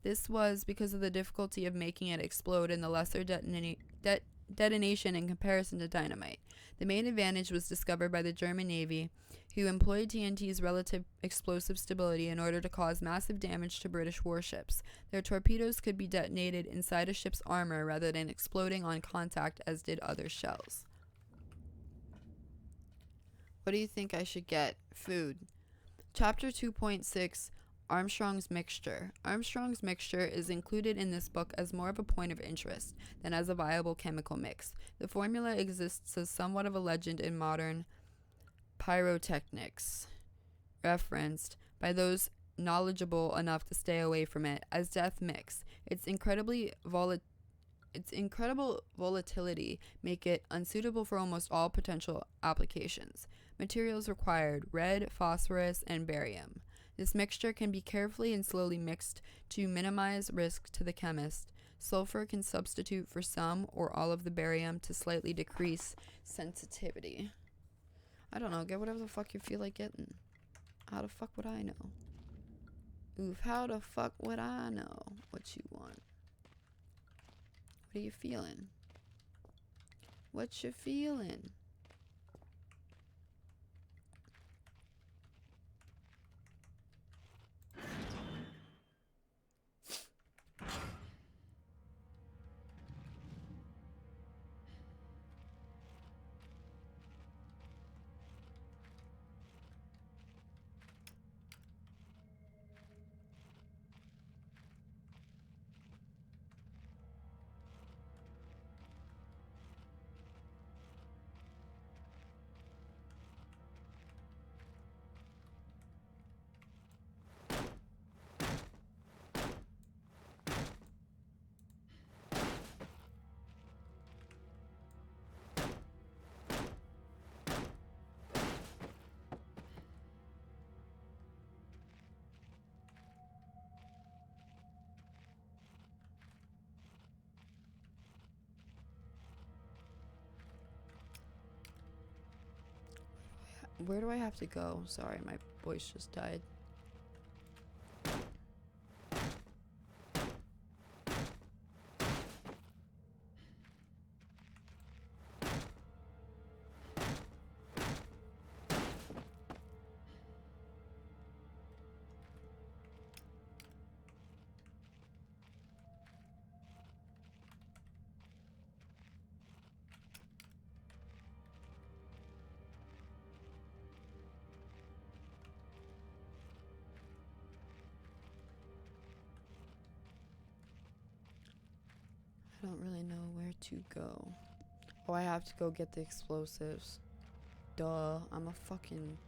[SPEAKER 1] This was because of the difficulty of making it explode and the lesser detonation in comparison to dynamite. The main advantage was discovered by the German Navy, who employed TNT's relative explosive stability in order to cause massive damage to British warships. Their torpedoes could be detonated inside a ship's armor rather than exploding on contact as did other shells. What do you think I should get? Food. Chapter 2.6, Armstrong's Mixture. Armstrong's Mixture is included in this book as more of a point of interest than as a viable chemical mix. The formula exists as somewhat of a legend in modern pyrotechnics, referenced by those knowledgeable enough to stay away from it as death mix. Its incredible volatility make it unsuitable for almost all potential applications. Materials required: red, phosphorus, and barium. This mixture can be carefully and slowly mixed to minimize risk to the chemist. Sulfur can substitute for some or all of the barium to slightly decrease sensitivity. I don't know, get whatever the fuck you feel like getting. How the fuck would I know? Oof, how the fuck would I know what you want? What are you feeling? What you feeling? Where do I have to go? Sorry, my voice just died. to go? Oh, I have to go get the explosives. Duh, I'm a fucking...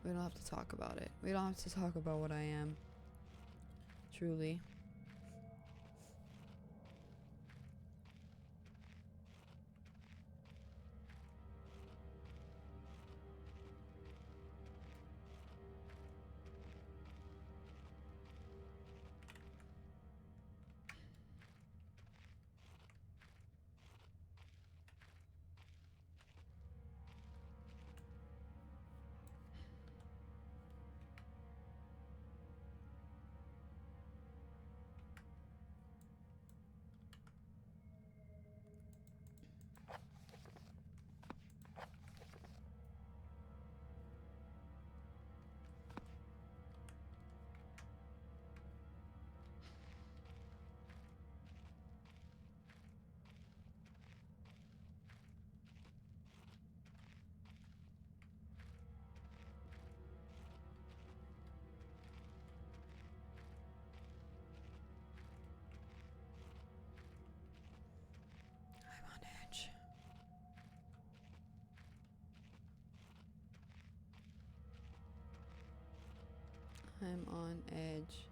[SPEAKER 1] We don't have to talk about it. We don't have to talk about what I am. Truly. I'm on edge. I'm on edge.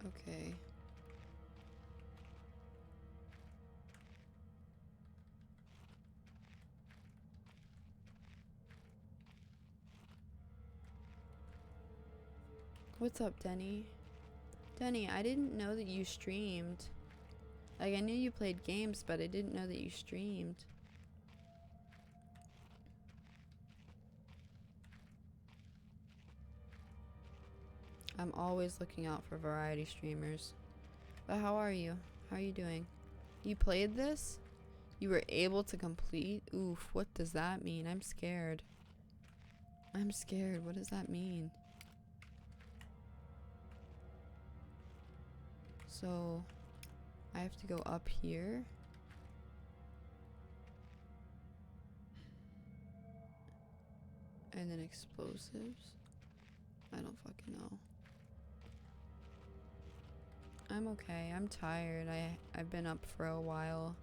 [SPEAKER 1] Okay. What's up, Denny? Denny, I didn't know that you streamed. Like, I knew you played games, but I didn't know that you streamed. I'm always looking out for variety streamers. But how are you? How are you doing? You played this? You were able to complete? Oof, what does that mean? I'm scared. I'm scared. What does that mean? So, I have to go up here. And then explosives? I don't fucking know. I'm okay. I'm tired. I've been up for a while.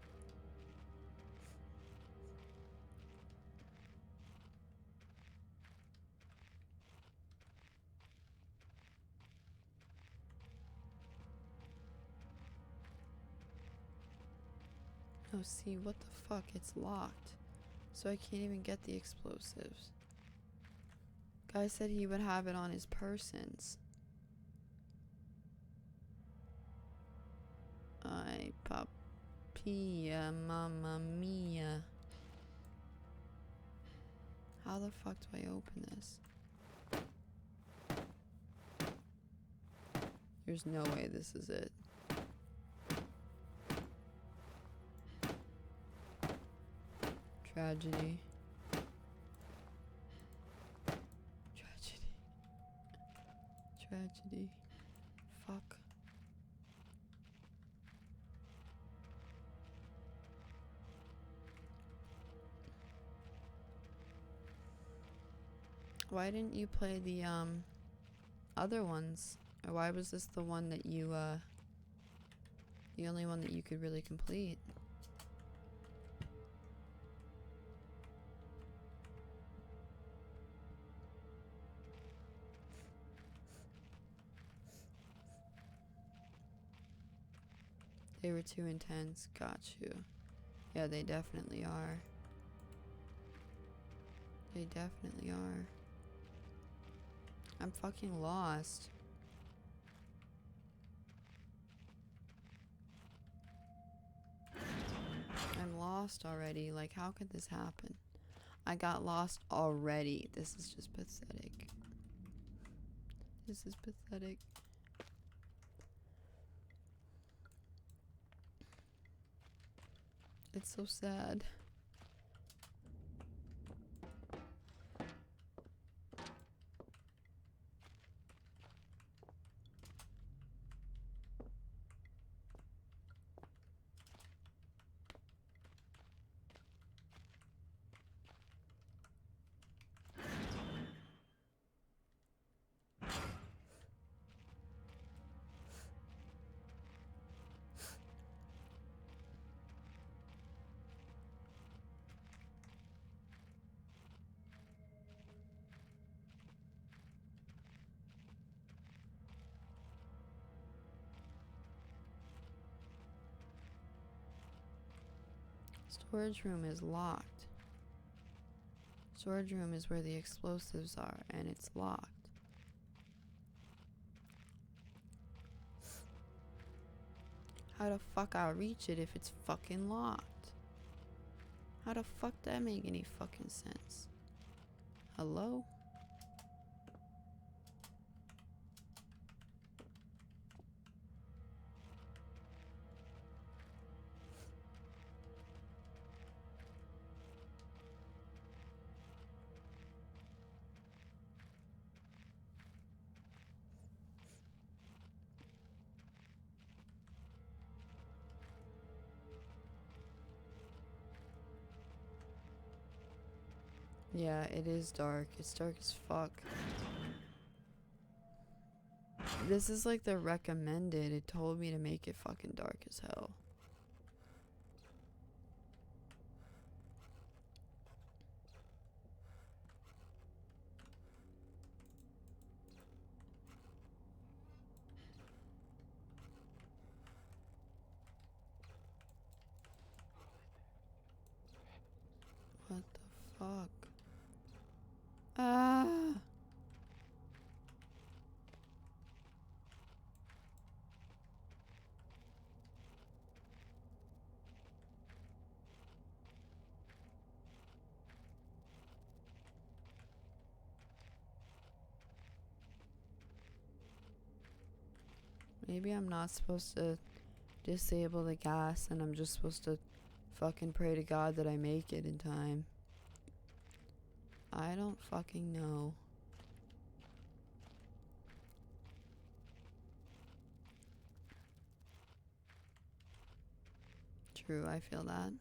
[SPEAKER 1] Oh, see, what the fuck? It's locked. So I can't even get the explosives. Guy said he would have it on his persons. Ay, papilla, mamma mia. How the fuck do I open this? There's no way this is it. Tragedy. Tragedy. Tragedy. Fuck. Why didn't you play the other ones? Or why was this the one that you the only one that you could really complete? They were too intense. Got you. Yeah, they definitely are. They definitely are. I'm fucking lost. I'm lost already. Like, how could this happen? I got lost already. This is just pathetic. This is pathetic. It's so sad. Storage room is locked. Storage room is where the explosives are, and it's locked. How the fuck I reach it if it's fucking locked? How the fuck that make any fucking sense? Hello? Yeah, it is dark. It's dark as fuck. This is like the recommended. It told me to make it fucking dark as hell. What the fuck? Ah! Maybe I'm not supposed to disable the gas and I'm just supposed to fucking pray to God that I make it in time. I don't fucking know. True, I feel that.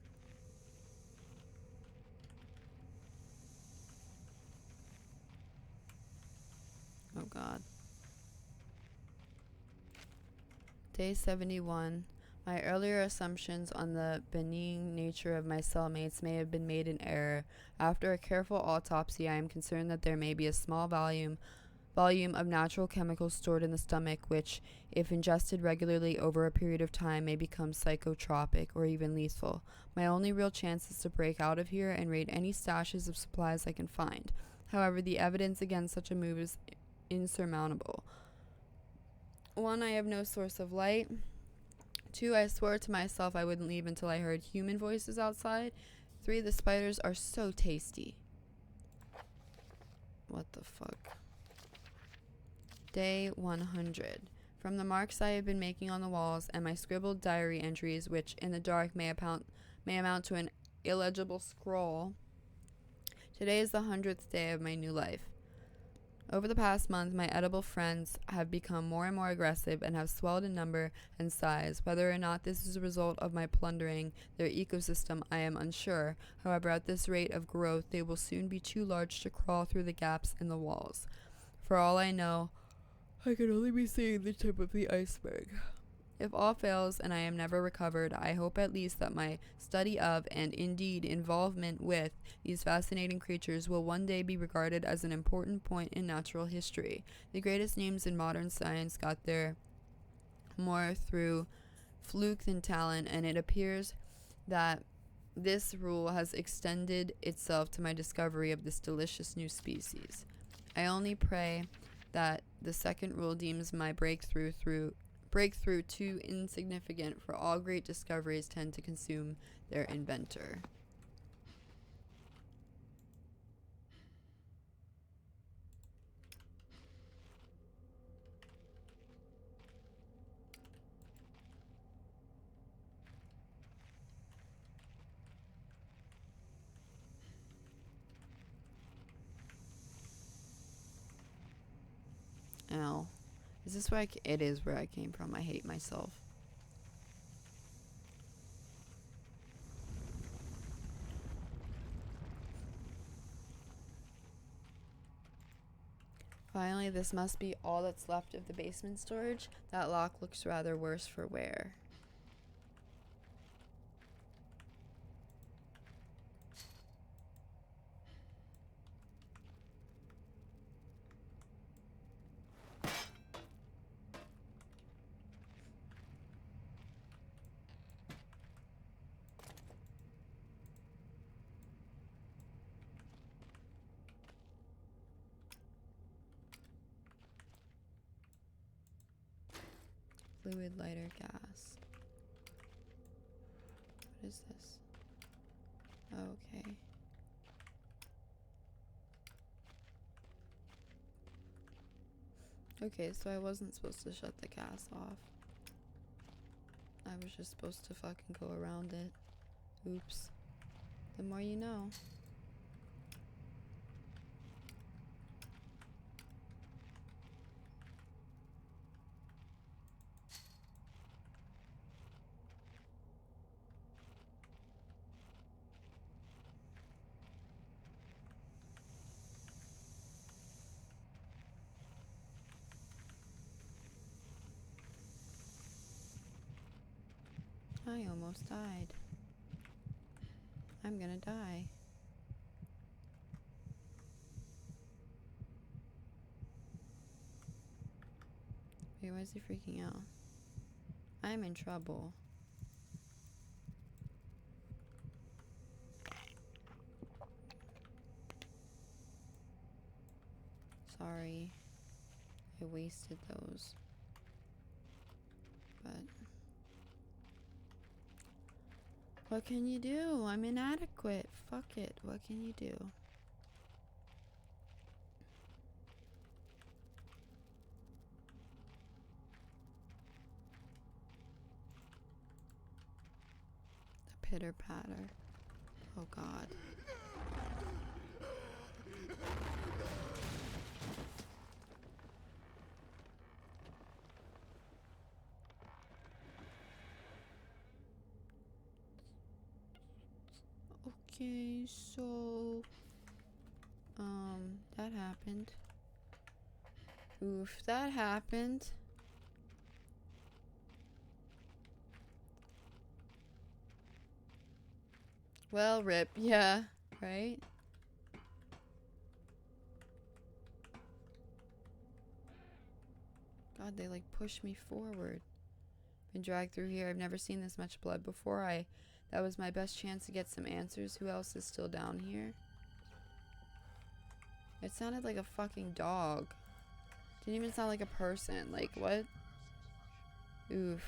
[SPEAKER 1] Oh God. Day 71. My earlier assumptions on the benign nature of my cellmates may have been made in error. After a careful autopsy, I am concerned that there may be a small volume of natural chemicals stored in the stomach which, if ingested regularly over a period of time, may become psychotropic or even lethal. My only real chance is to break out of here and raid any stashes of supplies I can find. However, the evidence against such a move is insurmountable. 1. I have no source of light. 2. I swore to myself I wouldn't leave until I heard human voices outside. 3. The spiders are so tasty. What the fuck? Day 100. From the marks I have been making on the walls and my scribbled diary entries, which in the dark may amount to an illegible scroll, today is the 100th day of my new life. Over the past month, my edible friends have become more and more aggressive and have swelled in number and size. Whether or not this is a result of my plundering their ecosystem, I am unsure. However, at this rate of growth, they will soon be too large to crawl through the gaps in the walls. For all I know, I can only be seeing the tip of the iceberg. If all fails and I am never recovered, I hope at least that my study of, and indeed involvement with, these fascinating creatures will one day be regarded as an important point in natural history. The greatest names in modern science got there more through fluke than talent, and it appears that this rule has extended itself to my discovery of this delicious new species. I only pray that the second rule deems my breakthrough too insignificant, for all great discoveries tend to consume their inventor. Ow. Is this where it is where I came from. I hate myself. Finally, this must be all that's left of the basement storage. That lock looks rather worse for wear. Fluid, lighter, gas. What is this? Oh, okay. Okay, so I wasn't supposed to shut the gas off. I was just supposed to fucking go around it. Oops. The more you know. I almost died. I'm gonna die. Wait, why is he freaking out? I'm in trouble. Sorry. I wasted those. But what can you do? I'm inadequate. Fuck it. What can you do? The pitter patter. Oh god. Okay, so that happened. Oof, that happened. Well, rip, yeah, right? God, they like push me forward. Been dragged through here. I've never seen this much blood before. That was my best chance to get some answers. Who else is still down here? It sounded like a fucking dog. Didn't even sound like a person. Like, what? Oof.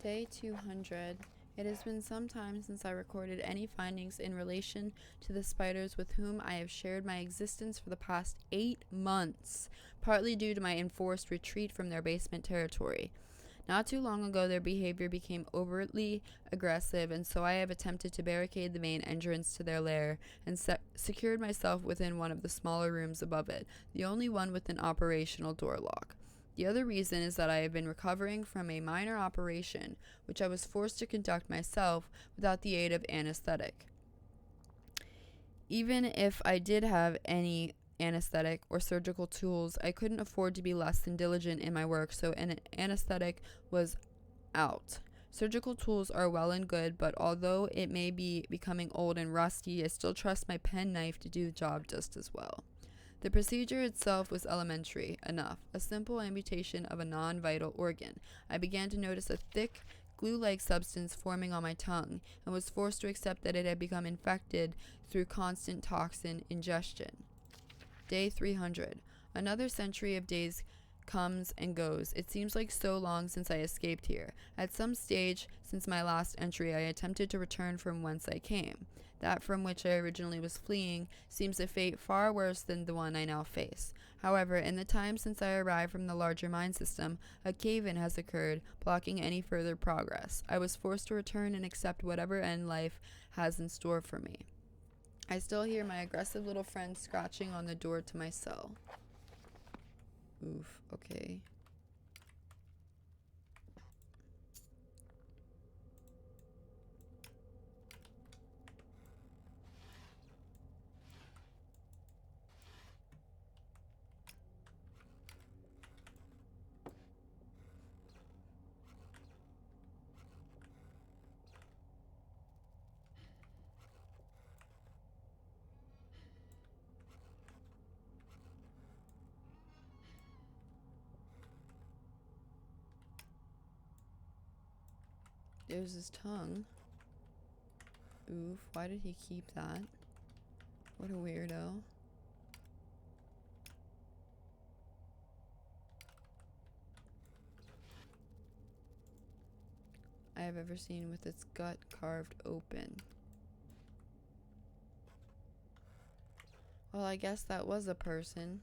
[SPEAKER 1] Day 200. It has been some time since I recorded any findings in relation to the spiders with whom I have shared my existence for the past 8 months, partly due to my enforced retreat from their basement territory. Not too long ago, their behavior became overtly aggressive, and so I have attempted to barricade the main entrance to their lair and secured myself within one of the smaller rooms above it, the only one with an operational door lock. The other reason is that I have been recovering from a minor operation, which I was forced to conduct myself without the aid of anesthetic. Even if I did have any anesthetic or surgical tools, I couldn't afford to be less than diligent in my work, so an anesthetic was out. Surgical tools are well and good, but although it may be becoming old and rusty, I still trust my penknife to do the job just as well. The procedure itself was elementary enough, a simple amputation of a non-vital organ. I began to notice a thick, glue-like substance forming on my tongue, and was forced to accept that it had become infected through constant toxin ingestion. Day 300. Another century of days comes and goes. It seems like so long since I escaped here. At some stage since my last entry, I attempted to return from whence I came. That from which I originally was fleeing seems a fate far worse than the one I now face. However, in the time since I arrived from the larger mine system, a cave-in has occurred, blocking any further progress. I was forced to return and accept whatever end life has in store for me. I still hear my aggressive little friend scratching on the door to my cell. Oof, okay. There's his tongue. Oof, why did he keep that? What a weirdo. I have ever seen with its gut carved open. Well, I guess that was a person.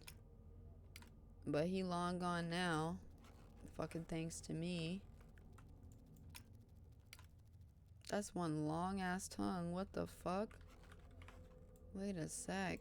[SPEAKER 1] But he long gone now. Fucking thanks to me. That's one long ass tongue. What the fuck? Wait a sec.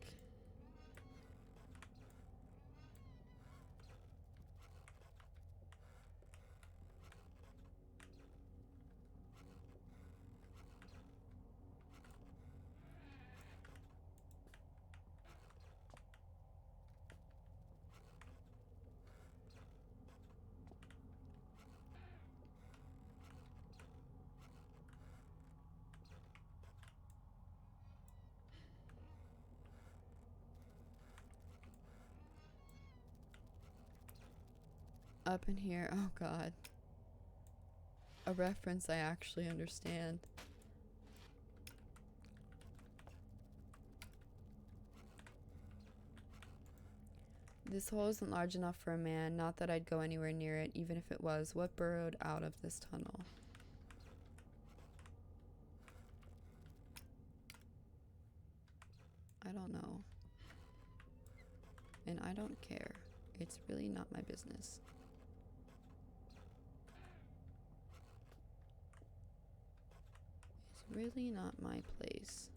[SPEAKER 1] Up in here. Oh god. A reference I actually understand. This hole isn't large enough for a man. Not that I'd go anywhere near it, even if it was. What burrowed out of this tunnel? I don't know. And I don't care. It's really not my business. It's really not my place.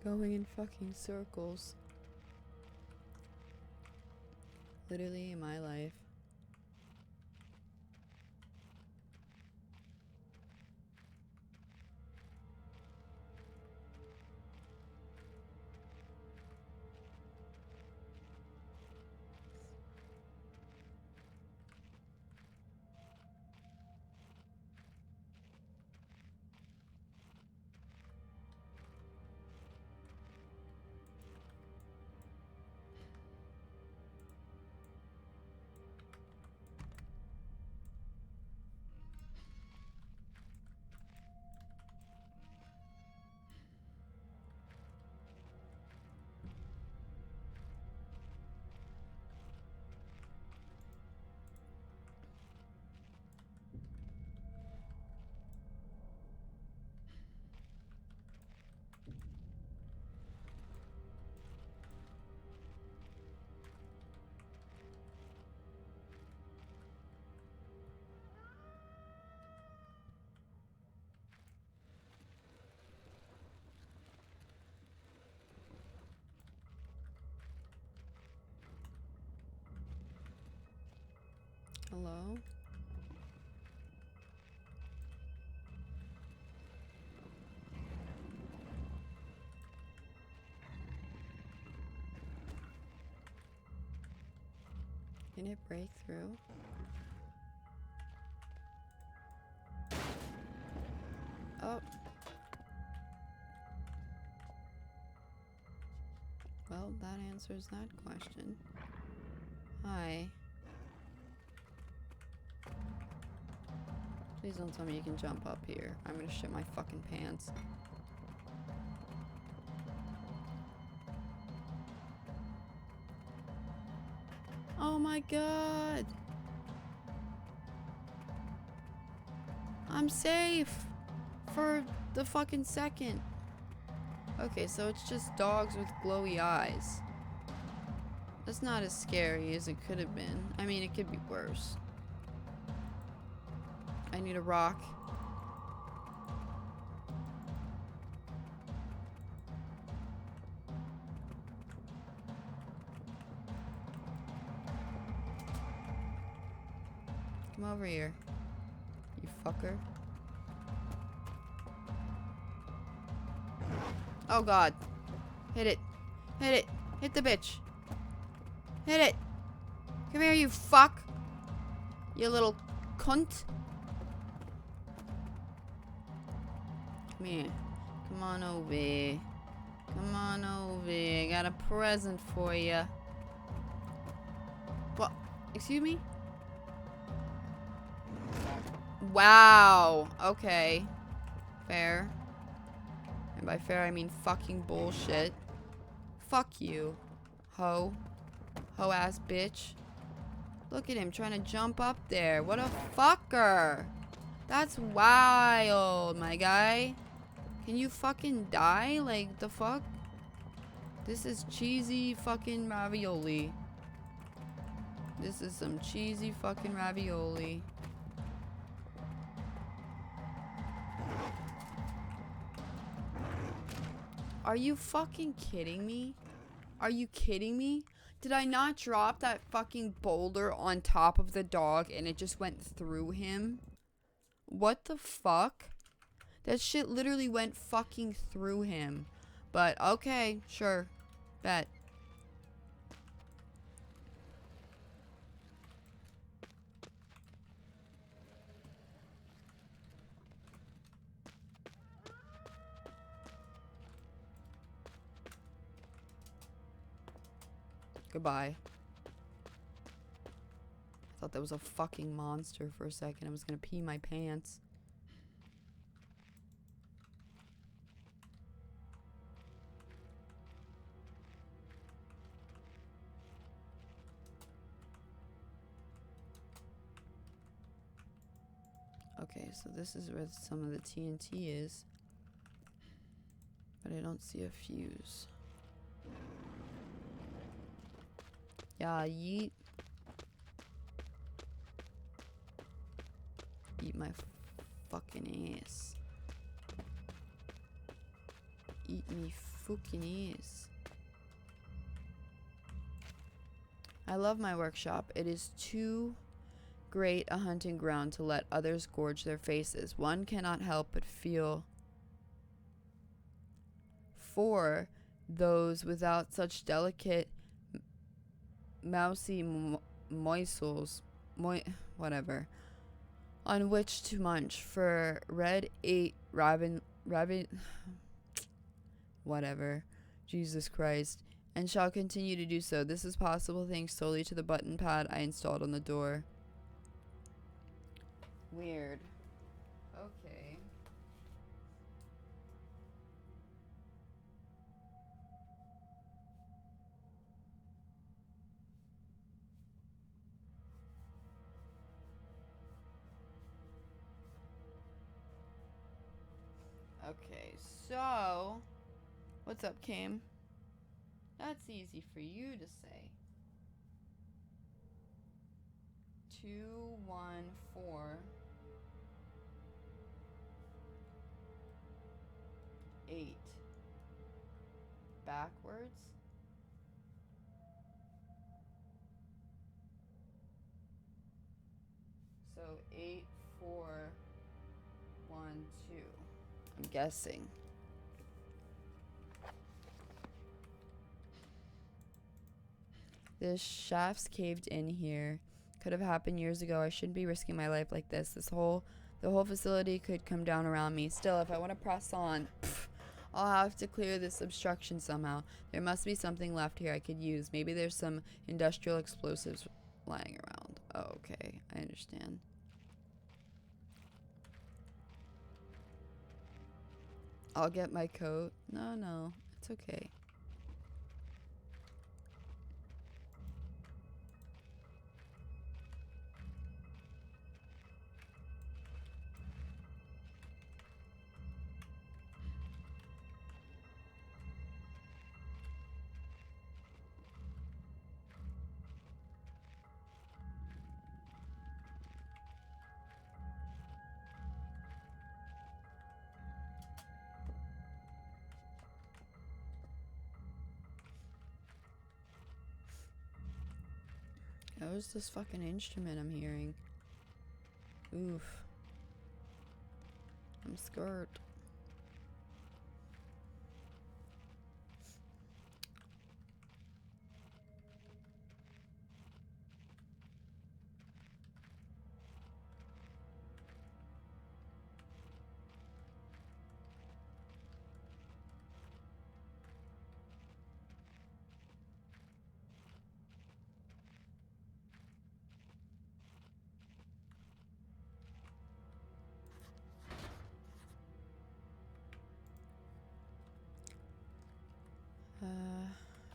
[SPEAKER 1] Going in fucking circles. Literally in my life. Hello? Can it break through? Oh. Well, that answers that question. Hi. Please don't tell me you can jump up here. I'm gonna shit my fucking pants. Oh my god! I'm safe. For the fucking second. Okay, so it's just dogs with glowy eyes. That's not as scary as it could have been. I mean, it could be worse. I need a rock. Come over here, you fucker. Oh god. Hit it. Hit it. Hit the bitch. Hit it. Come here, you fuck. You little cunt. Come here. Come on over. Come on over. I got a present for you. What? Excuse me? Wow. Okay. Fair. And by fair, I mean fucking bullshit. Fuck you. Ho. Ho-ass bitch. Look at him trying to jump up there. What a fucker. That's wild, my guy. Can you fucking die? Like, the fuck? This is cheesy fucking ravioli. This is some cheesy fucking ravioli. Are you fucking kidding me? Are you kidding me? Did I not drop that fucking boulder on top of the dog and it just went through him? What the fuck? That shit literally went fucking through him. But okay, sure. Bet. Goodbye. I thought that was a fucking monster for a second. I was gonna pee my pants. Okay, so this is where some of the TNT is. But I don't see a fuse. Yeah, yeet. Eat my fucking ass. Eat me fucking ass. I love my workshop. It is too great a hunting ground to let others gorge their faces. One cannot help but feel for those without such delicate mousy morsels, whatever, on which to munch. For red ate rabbit, whatever, Jesus Christ, and shall continue to do so. This is possible thanks solely to the button pad I installed on the door. Weird. Okay. Okay, so what's up, Cam? That's easy for you to say. 214 8 backwards. So 8 4 1 2. I'm guessing. This shaft's caved in here. Could have happened years ago. I shouldn't be risking my life like this. The whole facility could come down around me. Still, if I want to press on, I'll have to clear this obstruction somehow. There must be something left here I could use. Maybe there's some industrial explosives lying around. Oh, okay. I understand. I'll get my coat. No. It's okay. What is this fucking instrument I'm hearing? Oof. I'm scared.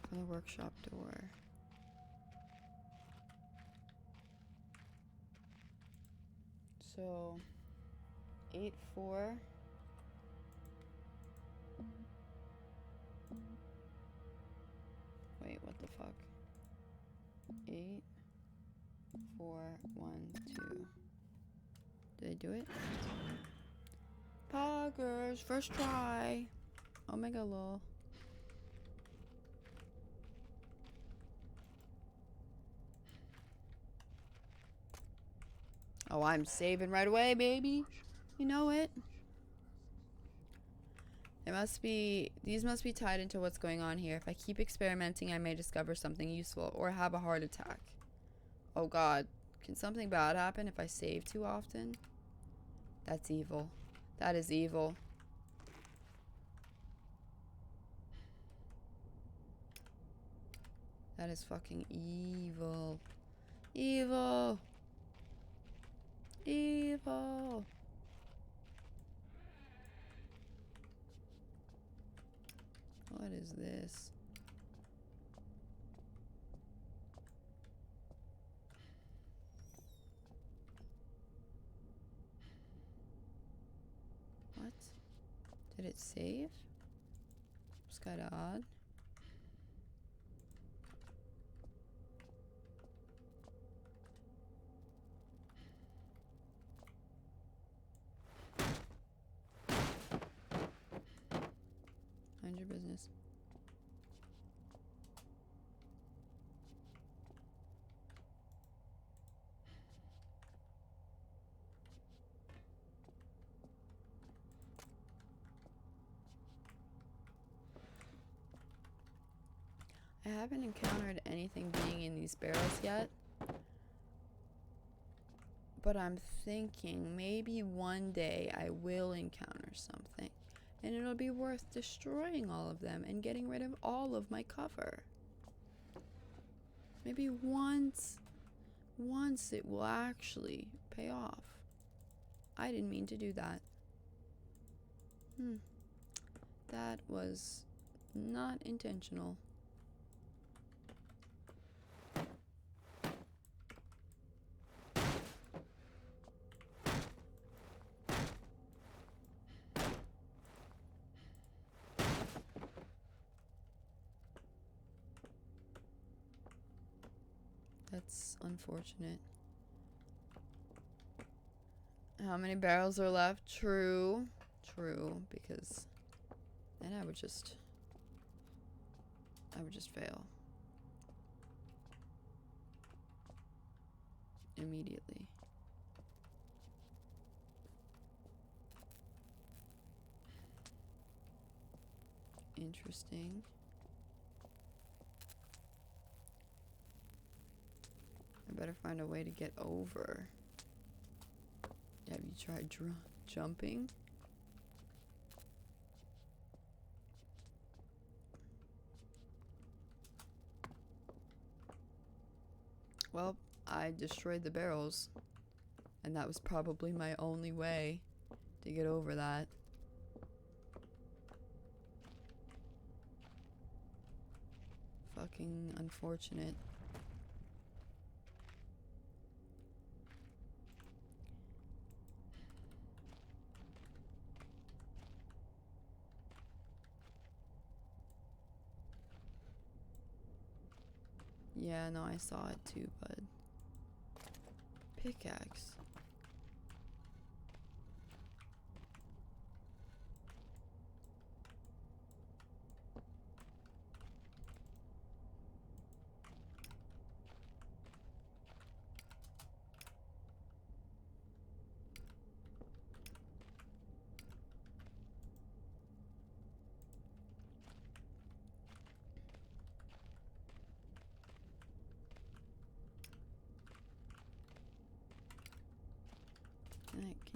[SPEAKER 1] For the workshop door. So, 8-4. Wait, what the fuck? 8, 4, 1, 2. Did I do it? Poggers, first try. Omega lol. Oh, I'm saving right away, baby. You know it. These must be tied into what's going on here. If I keep experimenting, I may discover something useful or have a heart attack. Oh god. Can something bad happen if I save too often? That's evil. That is evil. That is fucking evil. Evil. Evil. What is this? What? Did it save? It's kind of odd. Mind your business. I haven't encountered anything being in these barrels yet. But I'm thinking maybe one day I will encounter something. And it'll be worth destroying all of them and getting rid of all of my cover. Maybe once it will actually pay off. I didn't mean to do that. That was not intentional. That's unfortunate. How many barrels are left? True, because then I would just fail immediately. Interesting. I better find a way to get over. Have you tried jumping? Well, I destroyed the barrels, and that was probably my only way to get over that. Fucking unfortunate. Yeah, no, I saw it too, bud. Pickaxe.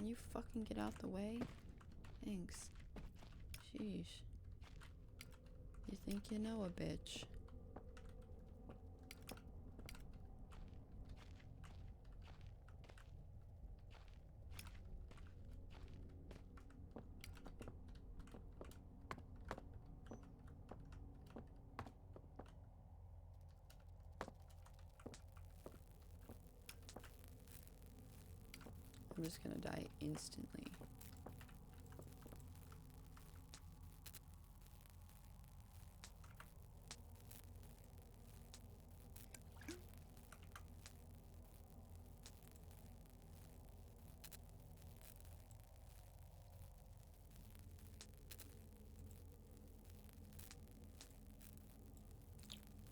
[SPEAKER 1] Can you fucking get out the way? Thanks. Sheesh. You think you know a bitch. I'm just gonna die instantly.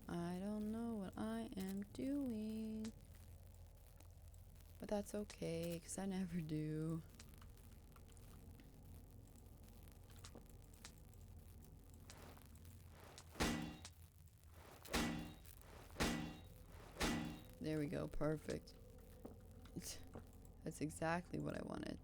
[SPEAKER 1] I don't know what I am doing. But that's okay, because I never do. There we go, perfect. That's exactly what I wanted.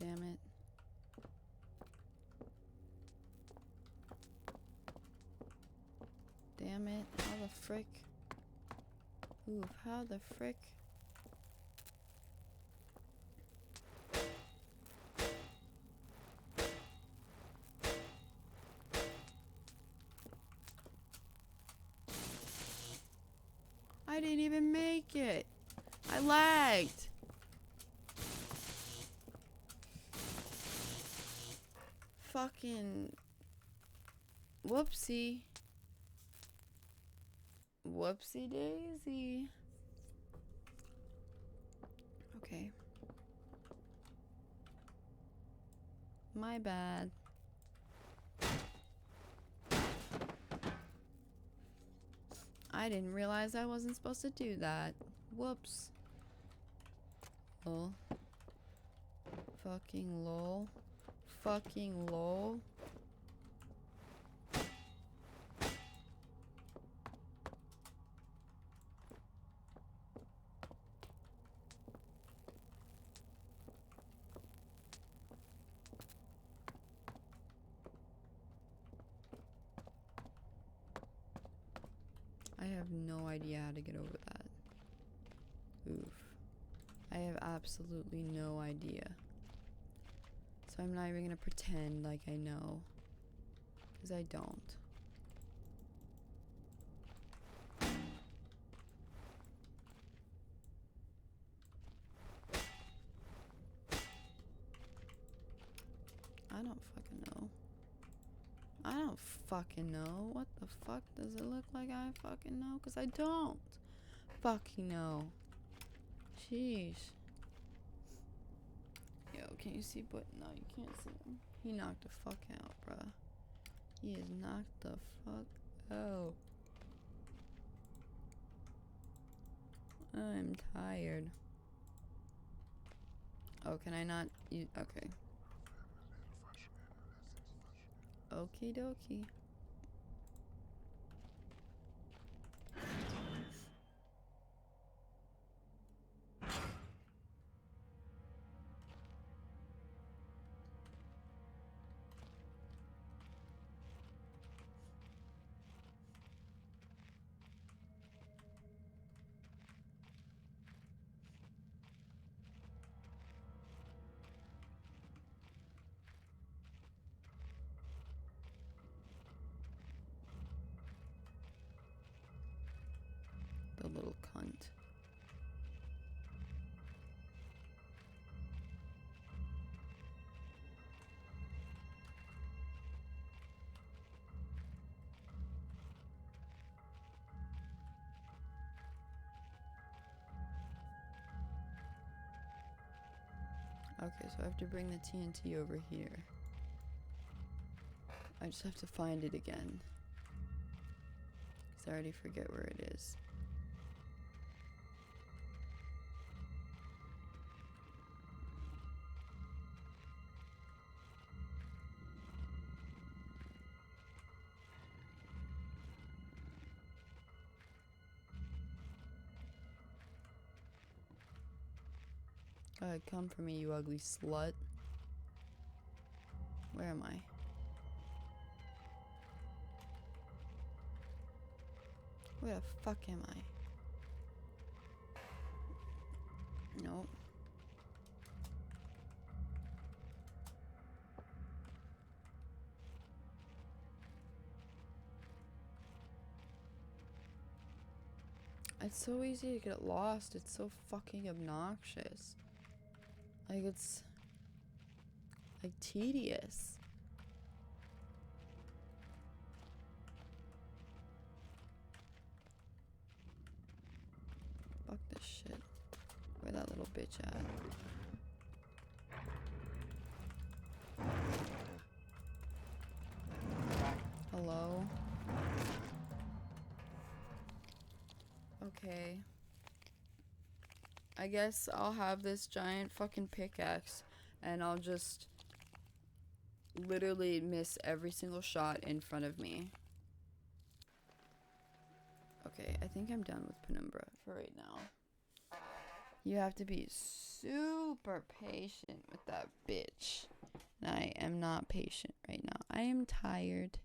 [SPEAKER 1] Damn it. Damn it. How the frick? Oof, how the frick? I didn't even make it. I lagged. Fucking whoopsie. Whoopsie daisy. Okay. My bad. I didn't realize I wasn't supposed to do that. Whoops. Lol. Fucking lol. Fucking lol. I have no idea how to get over that. Oof. I have absolutely no idea. So I'm not even gonna pretend like I know. Because I don't. I don't fucking know. I don't fucking know. What the fuck does it look like I fucking know? Because I don't fucking know. Jeez. Yo, can you see? But no, you can't see him. He knocked the fuck out, bruh. He is knocked the fuck out. I'm tired. Oh, can I not use... Okay. Okie dokie. The little cunt. Okay, so I have to bring the TNT over here. I just have to find it again. Because I already forget where it is. Go ahead, come for me, you ugly slut. Where am I? Where the fuck am I? Nope. It's so easy to get lost. It's so fucking obnoxious. Like, it's... like, tedious. Fuck this shit. Where that little bitch at? Hello? Okay. I guess I'll have this giant fucking pickaxe and I'll just literally miss every single shot in front of me. Okay, I think I'm done with penumbra for right now. You have to be super patient with that bitch. And I am not patient right now. I am tired.